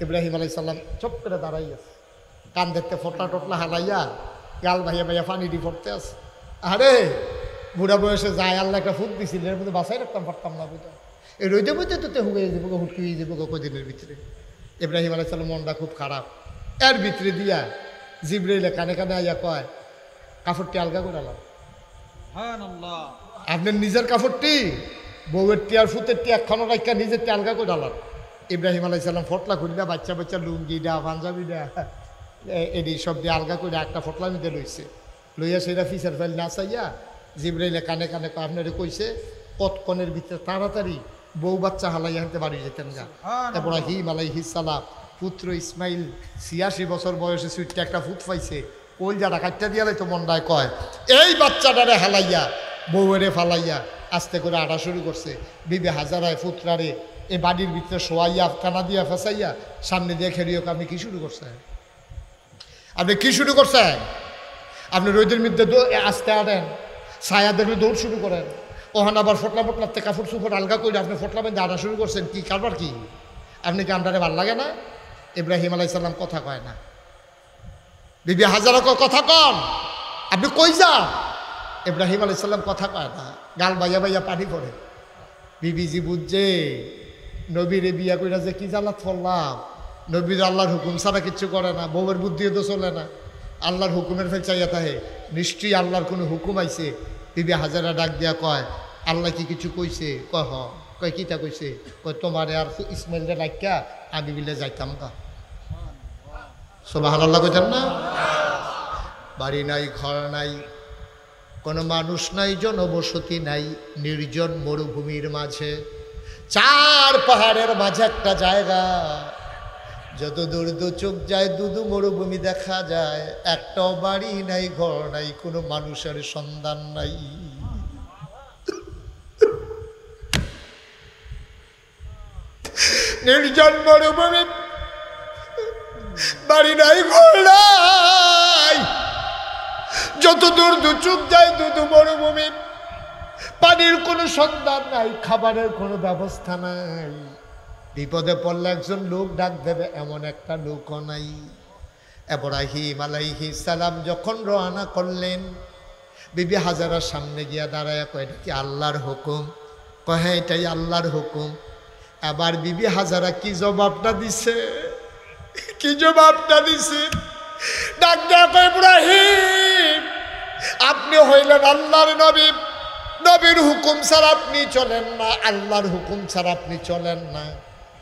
[SPEAKER 1] ইব্রাহিম আলাইহিস সালাম চুপ করে দাঁড়াই আছে, কান দেখতে ফোটলা টোটলা হালাইয়া গাল ভাইয়া ভাইয়া পানি দি পড়তে আছে। আরে বুড়া বয়সে যায়, আল্লাহ একটা ফুট দিছিল, এর মধ্যে বাসাই রাখতাম পারতাম না বুঝা। এই রইতে বইতে তো হুয়ে যাবো, হুটকি হয়ে যাবো কদিনের ভিতরে। ইব্রাহিম আলাইহিস সালাম মনটা খুব খারাপ। এর ভিতরে দিয়া জিব্রাইলে কানে কানে আইয়া কয়, কাপড়টি আলগা করে আলাম। আপনার নিজের কাপড়টি বউয়ের টিয়ার ফুতের টি একখানো রাখা নিজের টি আলগা করে আলাম। ইব্রাহিম আলাইহিস সালাম ফটলা খুলিয়া বাচ্চা বাচ্চা লুঙ্গিটা পাঞ্জাবিটা এটি সব দিয়ে আলগা করে একটা ফটলা নিতে লইছে। লইয়া সেটা ফিসার ফাইল না চাইয়া জিব্রাইলে কানে কানে আপনারে কইছে, কতক্ষণের ভিতরে তাড়াতাড়ি বউ বাচ্চা হালাইয়া হাঁটতে বাড়ি যেতেন গা। ইব্রাহিম আলাইহিস সালাম পুত্র ইসমাইল 86 বছর বয়সে সুইটটা একটা ফুট পাইছে, ওই যারা কাটটা দিয়া তো মন্ডায় কয়, এই বাচ্চাটারে হালাইয়া বউয়েরে ফালাইয়া আস্তে করে আটা শুরু করছে। বিবে হাজারায় ফুতরারে এই বাড়ির ভিতরে শোয়াইয়া কানা দিয়া ফেসাইয়া সামনে দিয়ে খেলিও। আপনি কি শুরু করছেন? আপনি কি শুরু করছেন? আপনি রোদের মধ্যে আস্তে আনেন, ছায়া দেখলে দৌড় শুরু করেন, ওখানে আবার ফটলা ফটলাতে কাপড় চুপড় আলগা করে আপনি ফটলা বেঁধে আটা শুরু করছেন। কি কারবার কি? আপনি কি আমটারে ভাল লাগে না? ইব্রাহিম আলাইহিস সালাম কথা কয় না। বিবি হাজারা কথা কন, আপনি কই যান? ইব্রাহিম আলাইহিস সালাম কথা কয় না, গাল বাইয়া বাইয়া পানি পড়ে। বিবিজি বুঝছে নবীরে বিয়া কইরা যে কি জ্বালাত ফললাম। নবীর আল্লাহর হুকুম ছাড়া কিচ্ছু করে না, বউয়ের বুদ্ধিও তো চলে না, আল্লাহর হুকুমের ফেল চাইয়া তাহে। নিশ্চয়ই আল্লাহর কোনো হুকুম আইছে। বিবি হাজারা ডাক দিয়া কয়, আল্লাহ কি কিছু কইছে? কয় হ। কয় কিতা কইছে? কয় তোমারে আর ইসমাইলরে রাখিয়া আমি বিলে যাইতাম গা। সুবহানাল্লাহ কইতেন না? বাড়ি নাই, ঘর নাই, কোনো মানুষ নাই, জনবসতি নাই, নির্জন মরুভূমির মাঝে 4 পাহাড়ের মাঝে একটা জায়গা, যত দূর দু চোখ যায় দুদু মরুভূমি দেখা যায়, একটাও বাড়ি নাই, ঘর নাই, কোনো মানুষের সন্ধান নাই। নির্জন মরুভূমি, বাড়ি নাই, ঘর নাই, যত দূর দু চোখ যায় দুদু মরুভূমি, পানির কোনো সন্ধান নাই, খাবারের কোনো ব্যবস্থা নাই। বিপদে পড়লে একজন লোক ডাক দেবে এমন একটা লোকও নাই। ইব্রাহিম আলাইহিস সালাম যখন রওনা করলেন, বিবি হাজারার সামনে গিয়া দাঁড়ায় কয়, এটা কি আল্লাহর হুকুম? কয় হ্যাঁ এটাই আল্লাহর হুকুম। আবার বিবি হাজারা কি জবাবটা দিছে, কি জবাবটা দিছে? ডাক দেয়া কয়, ইব্রাহিম আপনি হইলেন আল্লাহর নবী, নবীর হুকুম ছাড়া আপনি চলেন না, আল্লাহর হুকুম ছাড়া আপনি চলেন না।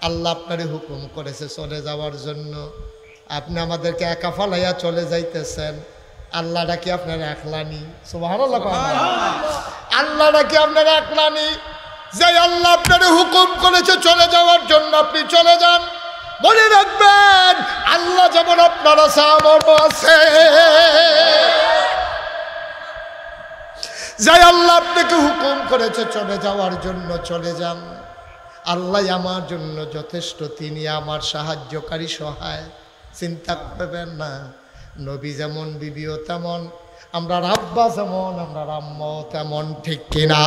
[SPEAKER 1] আল্লাহ আপনারই হুকুম করেছে চলে যাওয়ার জন্য, আপনি আমাদেরকে একা ফালাইয়া চলে যাইতেছেন। আল্লাহটা কি আপনার একলানি? সুবহানাল্লাহ। আল্লাহটা কি আপনার একলানি? যে আল্লাহ আপনার হুকুম করেছে চলে যাওয়ার জন্য, আপনি চলে যান। মনে রাখবেন আল্লাহ যেমন আপনার আছে আমারও আছে। যাই আল্লাহ আপনাকে হুকুম করেছে চলে যাওয়ার জন্য চলে যান। আল্লাহ আমার জন্য যথেষ্ট, তিনি আমার সাহায্যকারী সহায়, চিন্তা করবেন না। নবী যেমন বিবিও তেমন, আমরা আব্বা যেমন আমরা আম্মাও তেমন, ঠিক কিনা?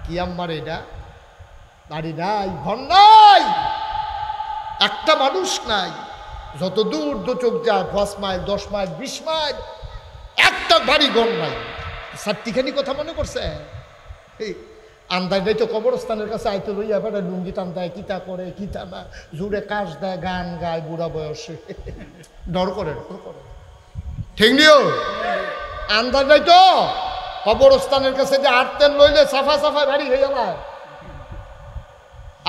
[SPEAKER 1] কি আম্মার এটা? বাড়ি নাই, ঘর নাই, একটা মানুষ নাই, যত দূর দু চোখ যায় 5 মাইল 10 মাইল 20 মাইল, একটা বাড়ি ঘর নাই। সাতটিখানি কথা মনে করছে? আন্দাজ তো কবরস্থানের কাছে আইতে লইয়া বেড়া লুঙ্গি টান দেয়, কিতা করে কিতা না, জুড়ে কাশ দেয়, গান গায় বুড়া বয়সে, ডর করে ঠিক নিও। আন্দাজ নাই তো কবরস্থানের কাছে যে আটতেন লইলে সাফা সাফা বাড়ি হয়ে যায়।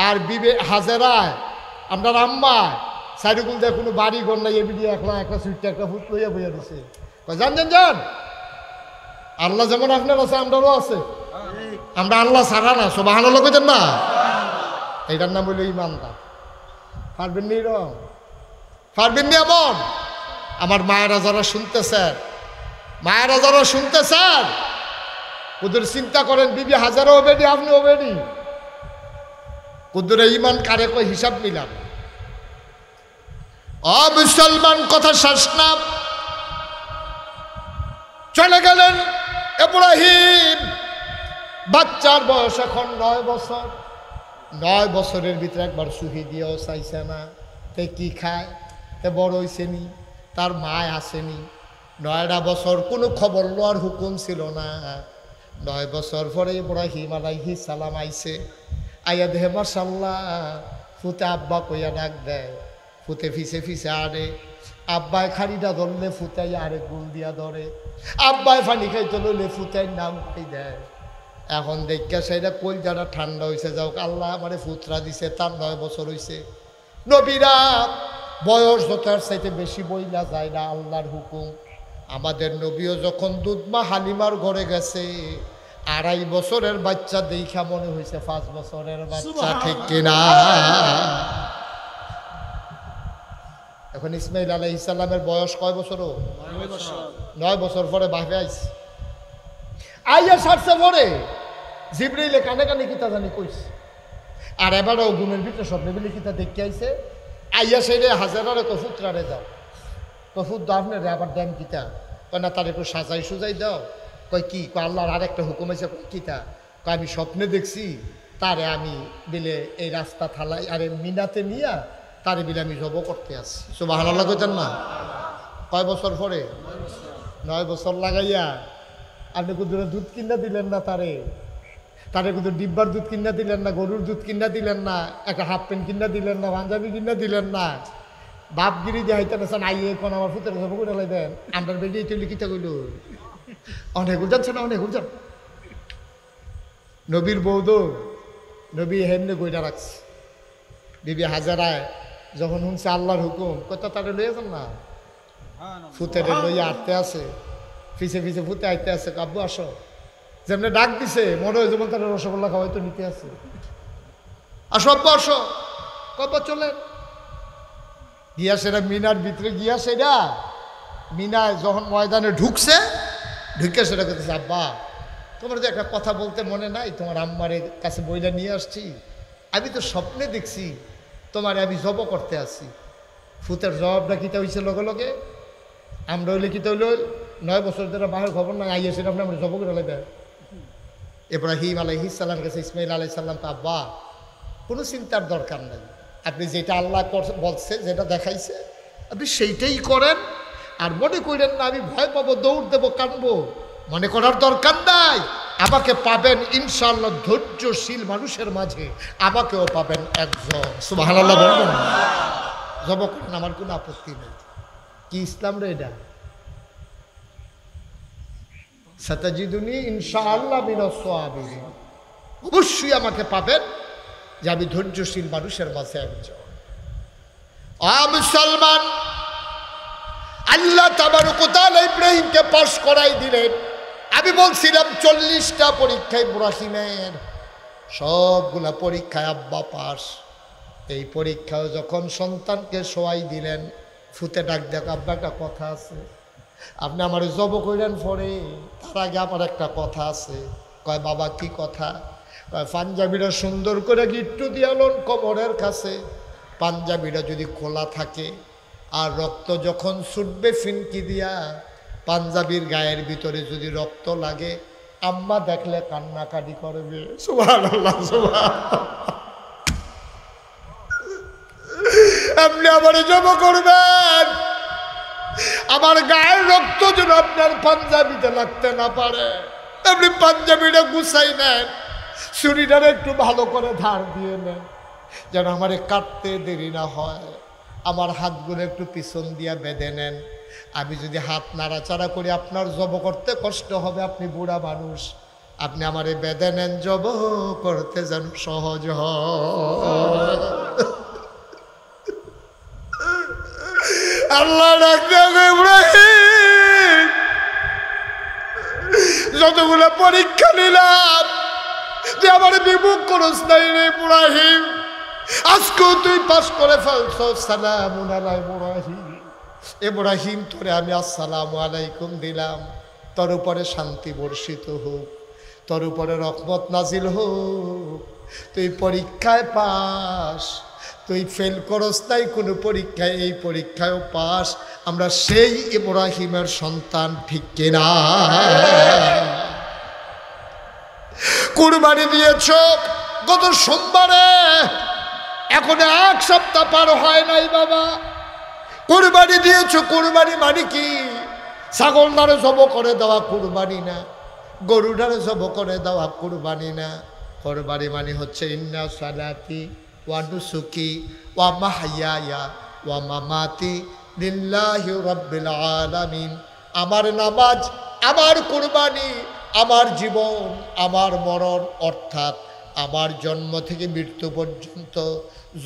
[SPEAKER 1] আর বিবে হাজেরায় আমরা আম্মা সাইডুকুল দিয়ে কোনো বাড়ি ঘর নাই, এমনি একলা একটা সুইটটা একটা ফুট লইয়া বইয়া দিছে। যান যান যান, আল্লাহ যেমন আপনার আছে আমরাও আছে, আমরা আল্লাহ ছাড়া না। সুবহানাল্লাহ কইতেন না? এইটার নাম হইল ইমানদার। পারবেন নি এরকম? পারবেন নি এমন? আমার মায়েরা যারা শুনতেছেন, মায়েরা যারা শুনতেছেন, ওদের চিন্তা করেন বিবি হাজারও হবে নি, আপনি হবে নি। কুদুরে ইমান কারে কই হিসাব নিলাম। মুসলমান কথা শেষ না, চলে গেলেন ইব্রাহিম। বাচ্চার বয়স এখন 9 বছর। 9 বছরের ভিতরে একবার সুহি দিয়েও চাইছে না। তে কি খায়? তে বড় হইছে নি, তার মায় আসেনি। 9টা বছর কোনো খবর লওয়ার হুকুম ছিল না। 9 বছর পরে ইব্রাহিম আলাইহিস সালাম আইছে। আইয়া দেহে মাশাআল্লাহ ফুতে আব্বা কইয়া ডাক দেয়। ফুতে ফিসে ফিসে আরে, আব্বায় খাড়িটা ধরলে ফুতাই আরেক গুল দিয়া ধরে, আব্বায় পানি খাইতে লইলে ফুতাই নাম খাই দেয়। এখন দেখা সেটা কলজাটা ঠান্ডা হয়েছে, যাও আল্লাহ আমারে ফুতরা দিছে, তার 9 বছর হয়েছে। নবীরা বয়স যতার চাইতে বেশি বইলা যায় না, আল্লাহর হুকুম। আমাদের নবীও যখন দুধমা হালিমার ঘরে গেছে, 2.5 বছরের বাচ্চা দেখা মনে হয়েছে 5 বছরের বাচ্চা, ঠিক কিনা? এখন ইসমাইল আলাইহিস সালামের বয়স কয় বছর? 9 বছর পরে বাপে আইছে। আইয়া সারছে পরে জিবরাইলে কানে কানে কিতা জানি কইছে। আর এবারও ঘুমের ভিতরে স্বপ্নে বলে কিতা দেখতে আইছে। আইয়া সেইরে হাজারারে কফুতরারে যাও, কফুত দাও আপনার আবার দেন কিতা? কয় না, তার একটু সাজাই সুজাই দাও। কয় কি? কয় আল্লাহর আরেকটা হুকুম আছে। কিতা? কয় আমি স্বপ্নে দেখছি তারে আমি বিলে এই রাস্তা থালাই আরে মিনাতে নিয়া তারে বিলে আমি জব করতে আসছি। সুবহানাল্লাহ কইতেন না? কয় বছর পরে? 9 বছর লাগাইয়া আপনি কুদুরে দুধ কিনা দিলেন না, তারে কুদুর ডিব্বার দুধ কিনা দিলেন না, গরুর দুধ কিনা দিলেন না, একটা হাফ প্যান্ট কিনা দিলেন না, পাঞ্জাবি কিনা দিলেন না। বাপগিরি দিয়ে হাইতে নেছেন, আইয়ে কোন আমার ফুতের জব করে দেন। আন্ডার বেরিয়ে চলি কিতা কইল? অনেক উজানছে না, অনেক উজান। নবীর বৌদ নবী হেমনে গইটা রাখছে। বিবি হাজারায় যখন শুনছে আল্লাহর হুকুম, কত তারে লইয়া যান না, ফুতেরে লইয়া আটতে আছে, ফিসে ফিসে ফুতে আইতে আছে। কাব্য আসো, যেমনি ডাক দিছে মনে হয় যেমন তারা রসগোল্লা খাওয়াই তো নিতে আছে। আসো আব্বা আসো। কব্বা চলেন। গিয়া সেটা মিনার ভিতরে গিয়া সেটা মিনায় যখন ময়দানে ঢুকছে, ঢুকে সেটা করতেছে, আব্বা তোমার যে একটা কথা বলতে মনে নাই, তোমার আম্মারের কাছে বইটা নিয়ে আসছি। আমি তো স্বপ্নে দেখছি তোমার আমি জব করতে আসছি। ফুতের জবাবটা কিতা হয়েছে লগে লগে? আমরা হইলে কিতা হইল 9 বছর ধরে বাহির খবর না, আইয়া সেটা আপনি আমরা জব করে দেয়। ইব্রাহিম আলাইহিস সালামের কাছে ইসমাইল আলাইহিস সালাম, তো আব্বা কোনো চিন্তার দরকার নেই, আপনি যেটা আল্লাহ বলছে, যেটা দেখাইছে আপনি সেইটাই করেন। আর মনে করেন না আমি ভয় পাবো, দৌড় দেবো, কাঁদবো, মনে করার দরকার নাই। আমাকে পাবেন ইনশাআল্লাহ ধৈর্যশীল মানুষের মাঝে, আমাকেও পাবেন একজন। সুবহানাল্লাহ বলবেন? জব করেন, আমার কোনো আপত্তি নেই। কি ইসলাম রে এটা? সাতাজিদুনি ইনশাআল্লাহ মিনাস সাবিরিন, অবশ্যই আমাকে পাবেন যে আমি ধৈর্যশীল মানুষের মাঝে একজন। মুসলমান, আল্লাহ তাবারক ওয়া তাআলা ইব্রাহিমকে পাস করাই দিলেন। আমি বলছিলাম 40টা পরীক্ষা ইব্রাহিমের, সবগুলা পরীক্ষায় আব্বা পাস। এই পরীক্ষাও যখন সন্তানকে শোয়াই দিলেন, ফুতে ডাক দেখ, আব্বা একটা কথা আছে, আপনি আমার জব কইলেন পরে, তার আগে আমার একটা কথা আছে। কয় বাবা কি কথা? কয় পাঞ্জাবিটা সুন্দর করে গিট্টু দিয়ালন কোমরের কাছে, পাঞ্জাবিটা যদি খোলা থাকে আর রক্ত যখন ছুটবে ফিনকি দিয়া, পাঞ্জাবির গায়ের ভিতরে যদি রক্ত লাগে, আম্মা দেখলে কান্নাকাটি করবে। সুবহানাল্লাহ, সুবহানাল্লাহ। আপনি আমার জব করবেন, আমার গায়ের রক্ত যেন আপনার পাঞ্জাবিতে লাগতে না পারে। আপনি পাঞ্জাবিটা গুছাই নেন, ছুরিটার একটু ভালো করে ধার দিয়ে নেন, যেন আমারে কাটতে দেরি না হয়। আমার হাতগুলো একটু পিছন দিয়া বেঁধে নেন। আমি যদি হাত নাড়াচাড়া করি আপনার জব করতে কষ্ট হবে, আপনি বুড়া মানুষ। আপনি আমারে বেঁধে নেন, জব করতে যেন সহজ হয়। আল্লাহ ডাক দেবে ইব্রাহিম, যতগুলো পরীক্ষা নিলাম তুই আমার বিমুখ করস নাই রে ইব্রাহিম, আজকেও তুই পাস করে ফেলছ। সালামুন আলা ইব্রাহিম, ইব্রাহিম তোরে আমি আসসালামু আলাইকুম দিলাম, তোর উপরে শান্তি বর্ষিত হোক, তোর উপরে রহমত নাজিল হোক। তুই পরীক্ষায় পাস, তুই ফেল করস নাই কোনো পরীক্ষায়, এই পরীক্ষায়ও পাস। আমরা সেই ইব্রাহিমের সন্তান, ঠিক কিনা? কুরবানি দিয়েছ গত সোমবারে, এখন 1 সপ্তাহ পার হয় নাই বাবা। কুরবানি দিয়েছ, কুরবানি মানে কি? ছাগলটারে জব করে দেওয়া কুরবানি না, গরুটারে জব করে দেওয়া কুরবানি না। কুরবানি মানে হচ্ছে ইন্না সালাতি ওয়া নুসুকি ওয়া মাহইয়ায়া ওয়া মামাতি লিল্লাহি রাব্বিল আলামিন। আমার নামাজ, আমার কুরবানি, আমার জীবন, আমার মরণ, অর্থাৎ আমার জন্ম থেকে মৃত্যু পর্যন্ত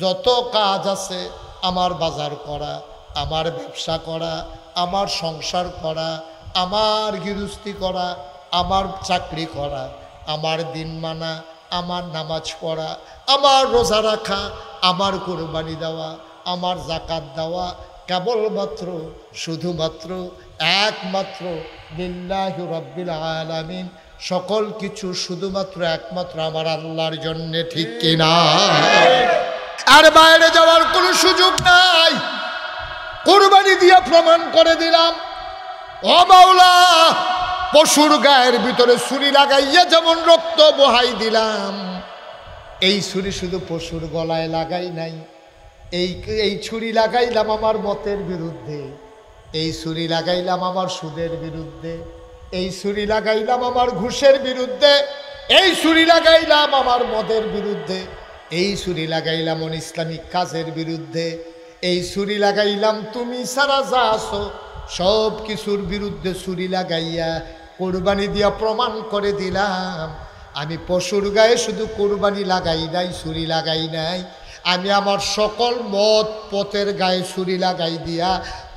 [SPEAKER 1] যত কাজ আছে, আমার বাজার করা, আমার ব্যবসা করা, আমার সংসার করা, আমার গৃহস্থী করা, আমার চাকরি করা, আমার দিন মানা, আমার নামাজ পড়া, আমার রোজা রাখা, আমার কুরবানি দেওয়া, আমার যাকাত দেওয়া, কেবলমাত্র শুধুমাত্র একমাত্র লিল্লাহি রাব্বিল আলামিন। সকল কিছু শুধুমাত্র একমাত্র আমার আল্লাহর জন্যে, ঠিক কিনা? আর বাইরে যাওয়ার কোনো সুযোগ নাই। কুরবানি দিয়ে প্রমাণ করে দিলাম, ও মাওলা, পশুর গায়ের ভিতরে ছুরি লাগাইয়া যেমন রক্ত বহাই দিলাম, এই ছুরি শুধু পশুর গলায় লাগাই নাই, এই ছুরি লাগাইলাম আমার মতের বিরুদ্ধে, এই ছুরি লাগাইলাম আমার সুদের বিরুদ্ধে, এই ছুরি লাগাইলাম আমার ঘুষের বিরুদ্ধে, এই ছুরি লাগাইলাম আমার মদের বিরুদ্ধে, এই ছুরি লাগাইলাম ইসলামিক কাজের বিরুদ্ধে, এই ছুরি লাগাইলাম তুমি সারা যা আছো সব কিছুর বিরুদ্ধে ছুরি লাগাইয়া কোরবানি দিয়া প্রমাণ করে দিলাম, আমি পশুর গায়ে শুধু কোরবানি লাগাই নাই, ছুরি লাগাই নাই, আমি আমার সকল মত পথের গায়ে ছুরি লাগাই দিয়া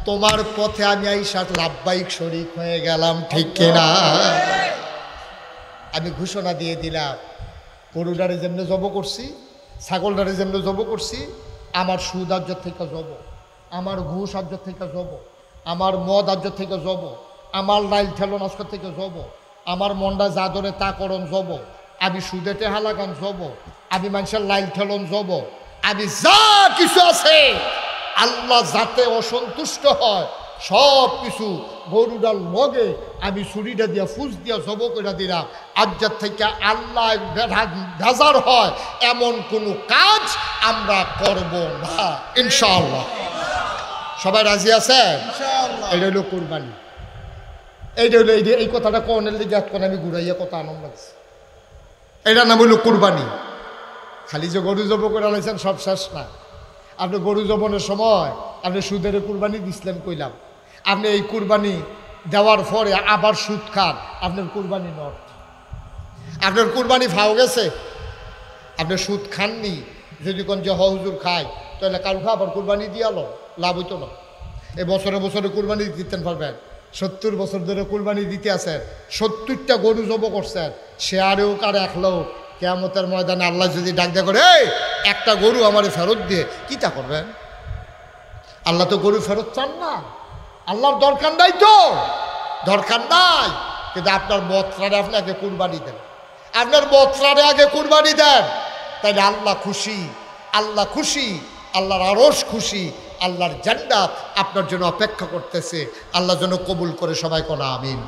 [SPEAKER 1] তোমার পথে আমি আইসা লাভবাহিক শরীক হয়ে গেলাম, ঠিক কিনা? আমি ঘোষণা দিয়ে দিলাম, গরুটারে যেমনি জব করছি, ছাগলটারে যেমনি জব করছি, আমার সুদ আর্য থেকে জব, আমার ঘুষ আর্য থেকে জব, আমার মদ আর্য থেকে জব, আমার লাইল ঠেলন আজকে থেকে জব, আমার মনটা যা ধরে তা করণ জব, আমি সুদে টেহা লাগান জব, আমি মানুষের লাইল ঠেলন জব, আমি যা কিছু আছে আল্লাহ যাতে অসন্তুষ্ট হয় সব কিছু গরুটার লগে আমি ছুরিটা দিয়া ফুস দিয়া জব করে দিলাম। আজ্জার থেকে আল্লাহ বেজার হয় এমন কোনো কাজ আমরা করব না, ইনশাআল্লাহ। সবাই রাজি আছে? এটা হলো কোরবানি। এইটা হলো এই কথাটা কনের দিকে এখন আমি ঘুরাইয়া কথা আনন্দ লাগছে। এটার নাম হইল কোরবানি। খালি যে গরু জব করে আলাইছেন সব শেষ না। আপনি গরু জবনের সময় আপনি সুদের কুরবানি দিছিলেন কইলাম, আপনি এই কুরবানি দেওয়ার পরে আবার সুদ খান, আপনার কুরবানি নট, আপনার কুরবানি ফাও গেছে। আপনি সুদ খাননি, যদি কোন যে হুজুর খায় তাহলে কালকে আবার কুরবানি দিয়ালো, লাভ হইতো না। এই বছরে বছরে কুরবানি দিতে পারবেন, 70 বছর ধরে কুরবানি দিতে আছেন, 70টা গরু জব করছেন, সে আরেও কার একলেও কিয়ামতের ময়দানে আল্লাহ যদি ডাক দেয়া করে, এই একটা গরু আমারে ফেরত দিয়ে কিটা করবেন? আল্লাহ তো গরু ফেরত চান না, আল্লাহর দরকার নাই, তো দরকার নাই। কিন্তু আপনার বৎসরারে আপনি আগে কুরবানি দেন, আপনার বৎসরারে আগে কুরবানি দেন, তাইলে আল্লাহ খুশি, আল্লাহ খুশি, আল্লাহর আরশ খুশি, আল্লাহর জান্নাত আপনার জন্য অপেক্ষা করতেছে। আল্লাহ যেন কবুল করে, সবাই কোন আমিন,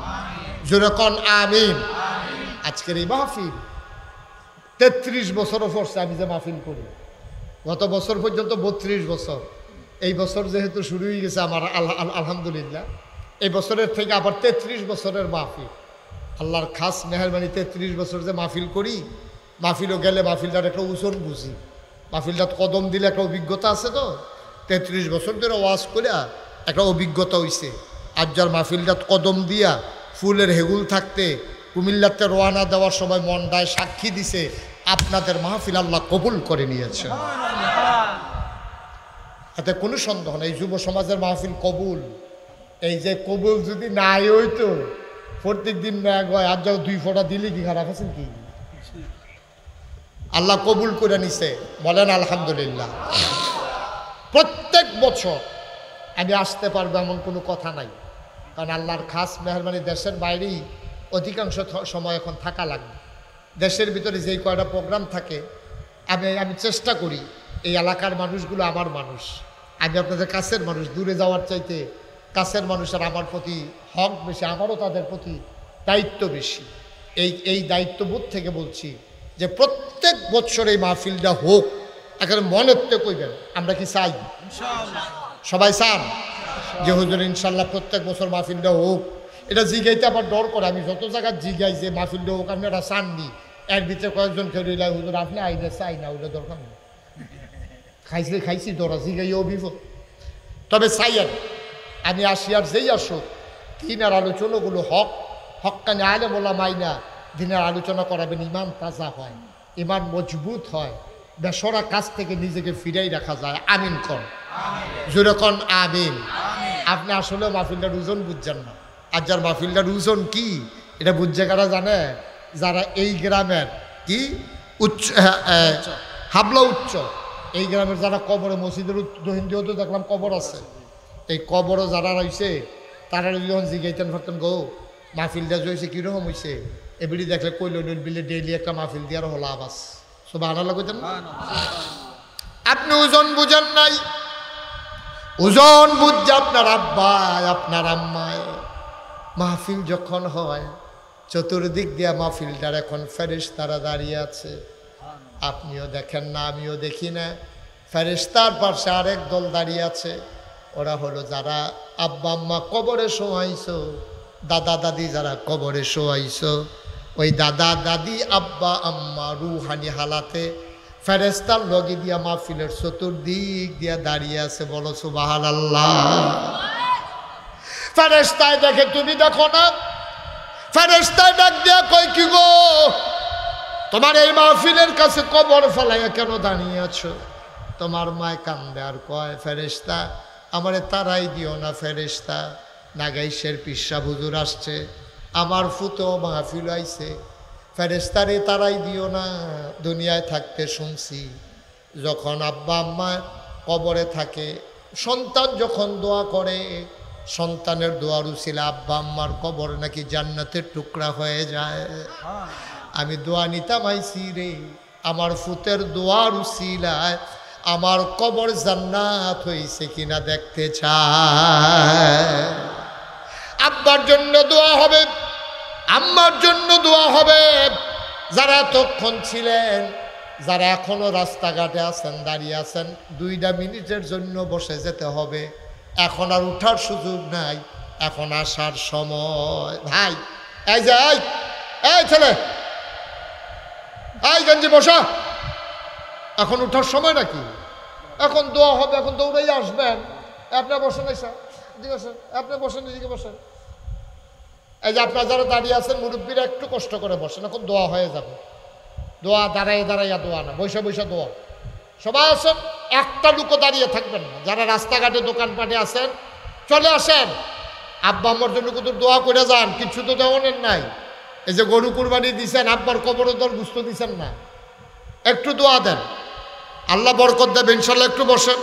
[SPEAKER 1] জোরে কোন আমিন। আজকের এই মাহফিল 33 বছরও পড়ছে আমি যে মাহফিল করি, গত বছর পর্যন্ত 32 বছর, এই বছর যেহেতু শুরু হয়ে গেছে আমার আলহামদুলিল্লাহ, এই বছরের থেকে আবার 33 বছরের মাহফিল। আল্লাহর খাস মেহরবানি 33 বছর যে মাহফিল করি, মাহফিলও গেলে মাহফিলটার একটা ওজন বুঝি, মাহফিলটা কদম দিলে একটা অভিজ্ঞতা আছে, তো 33 বছর ধরে ওয়াজ করে একটা অভিজ্ঞতা হয়েছে। আর যার মাহফিলটা কদম দিয়া ফুলের হেগুল থাকতে কুমিল্লাতে রওনা দেওয়ার সময় মনটায় সাক্ষী দিছে আপনাদের মাহফিল আল্লাহ কবুল করে নিয়েছে। এতে কোনো সন্দেহ নেই। যুব সমাজের মাহফিল কবুল, এই যে কবুল যদি নাই হইতো প্রত্যেক দিন ম্যাগ হয়, আর যাও 2 ফোঁটা দিলে কি খারাপ আছেন কি? আল্লাহ কবুল করে নিছে, বলেন আলহামদুলিল্লাহ। প্রত্যেক বছর আমি আসতে পারবো এমন কোনো কথা নাই, কারণ আল্লাহর খাস মেহরবানি। দেশের বাইরেই অধিকাংশ সময় এখন থাকা লাগবে। দেশের ভিতরে যেই কয়টা প্রোগ্রাম থাকে আমি চেষ্টা করি, এই এলাকার মানুষগুলো আমার মানুষ, আমি আপনাদের কাছের মানুষ, দূরে যাওয়ার চাইতে কাছের মানুষের আমার প্রতি হক বেশি, আমারও তাদের প্রতি দায়িত্ব বেশি। এই দায়িত্ববোধ থেকে বলছি যে প্রত্যেক বছর এই মাহফিলটা হোক। এখানে মনের তো কইবেন, আমরা কি চাই? সবাই চান যে হুজুর ইনশাল্লাহ প্রত্যেক বছর মাহফিলটা হোক। এটা জিগাইতে আবার ডর করে, আমি যত জায়গায় জিগাই যে মাহফিলটা হোক, আপনি এটা চাননি, এর ভিতরে কয়েকজন কেউ রইলাই হুজুর আপনি আইলে চাই না, ওইটা দরকার নেই, খাইছি দরা জিগাইও বিপদ। তবে চাইয়েন আমি আসি, আর যেই আসুক দিনের আলোচনাগুলো হক্কানি আলেম ওলামা মাইনা দিনের আলোচনা করাবেন, ইমান তাজা হয়, ইমান মজবুত হয়, বেসরা কাজ থেকে নিজেকে ফিরাই রাখা যায়। আমিন কর, জোরে কন আমিন। আপনি আসলে মাহফিলটার ওজন বুঝছেন না, আর যার মাহফিলটার ওজন কি এটা বুঝছে কারা জানে? যারা এই গ্রামের কি উচ্চ হাবলা উচ্চ, এই গ্রামের যারা কবরে, মসজিদের দহিন্দিও তো দেখলাম কবর আছে, এই কবরও যারা রয়েছে তারা যখন জিগাইতেন ভাবতেন গো মাহফিলটা হয়েছে কীরকম হয়েছে, এবিডি দেখলে কইল বিলে ডেইলি একটা মাহফিল দিয়ার হলো আবাস সব আনা কইতেন। আপনি ওজন বুঝেন নাই, ওজন বুঝছে আপনার আব্বায় আপনার আম্মায়। মাহফিল যখন হয় চতুর্দিক দিয়া মাহফিলটার এখন ফেরেশতারা দাঁড়িয়ে আছে, আপনিও দেখেন না আমিও দেখি না, ফেরেশতার পাশে আরেক দল দাঁড়িয়ে আছে। ওরা হলো যারা আব্বা আম্মা কবরে শোয়াইছো, দাদা দাদি যারা কবরে শোয়াইছো, ওই দাদা দাদি আব্বা আম্মা রুহানি হালাতে ফেরেশতার লগে দিয়া মাহফিলের চতুর্দিক দিয়া দাঁড়িয়ে আছে। বলো সুবহানাল্লাহ। ফেরেশতায় দেখে, তুমি দেখো না? ফেরেশতায় ডাক দিয়া কই কি গো তোমার এই মাহফিলের কাছে কবর ফেলাইয়া কেন দাঁড়িয়ে আছো? তোমার মায় কান্দে আর কয়, ফেরেশতা আমারে তারাই দিও না ফেরেশতা, নাগাইশের পিসা হুজুর আসছে, আমার ফুতো মাহফিল আইছে, ফেরেশতারে তারাই দিও না। দুনিয়ায় থাকতে শুনছি যখন আব্বা আম্মা কবরে থাকে, সন্তান যখন দোয়া করে, সন্তানের দোয়ার উসিলা আব্বা আম্মার কবর নাকি জান্নাতের টুকরা হয়ে যায়। আমি দোয়া নিতাম আইছি রে, আমার ফুতের দোয়ার উসিলায় আমার কবর জান্নাত হইছে কিনা দেখতে চায়। আব্বার জন্য দোয়া হবে, আম্মার জন্য দোয়া হবে। যারা এতক্ষণ ছিলেন, যারা এখনো রাস্তাঘাটে আছেন, দাঁড়িয়ে আছেন, 2 মিনিটের জন্য বসে যেতে হবে, এখন আর উঠার সুযোগ নাই, এখন আসার সময়। ভাই এই যে এই ছেলে, এই গঞ্জি বসা, এখন উঠার সময় নাকি? এখন দোয়া হবে, এখন দৌড়াই আসবেন। আপনার বসেন, ঠিক আছে আপনি বসেন, নিজেকে বসেন। এই যে আপনার যারা দাঁড়িয়ে আছেন মুরব্বীরা একটু কষ্ট করে বসেন, এখন দোয়া হয়ে যাবে। দোয়া দাঁড়াইয়া দাঁড়াইয়া দোয়া না, বৈশা বৈশা দোয়া। সবাই আসেন, একটা লুকো দাঁড়িয়ে থাকবেন না। যারা রাস্তাঘাটে দোকানপাটে আছেন চলে আসেন, আব্বা আম্মার জন্য কিন্তু দোয়া করে যান, কিছু তো দেওয়ানের নাই। এই যে গরু কুরবানি দিছেন, আব্বার কবরে দর বুঝতে দিছেন না, একটু দোয়া দেন, আল্লাহ বরকত দেবে ইনশাল্লাহ। একটু বসেন।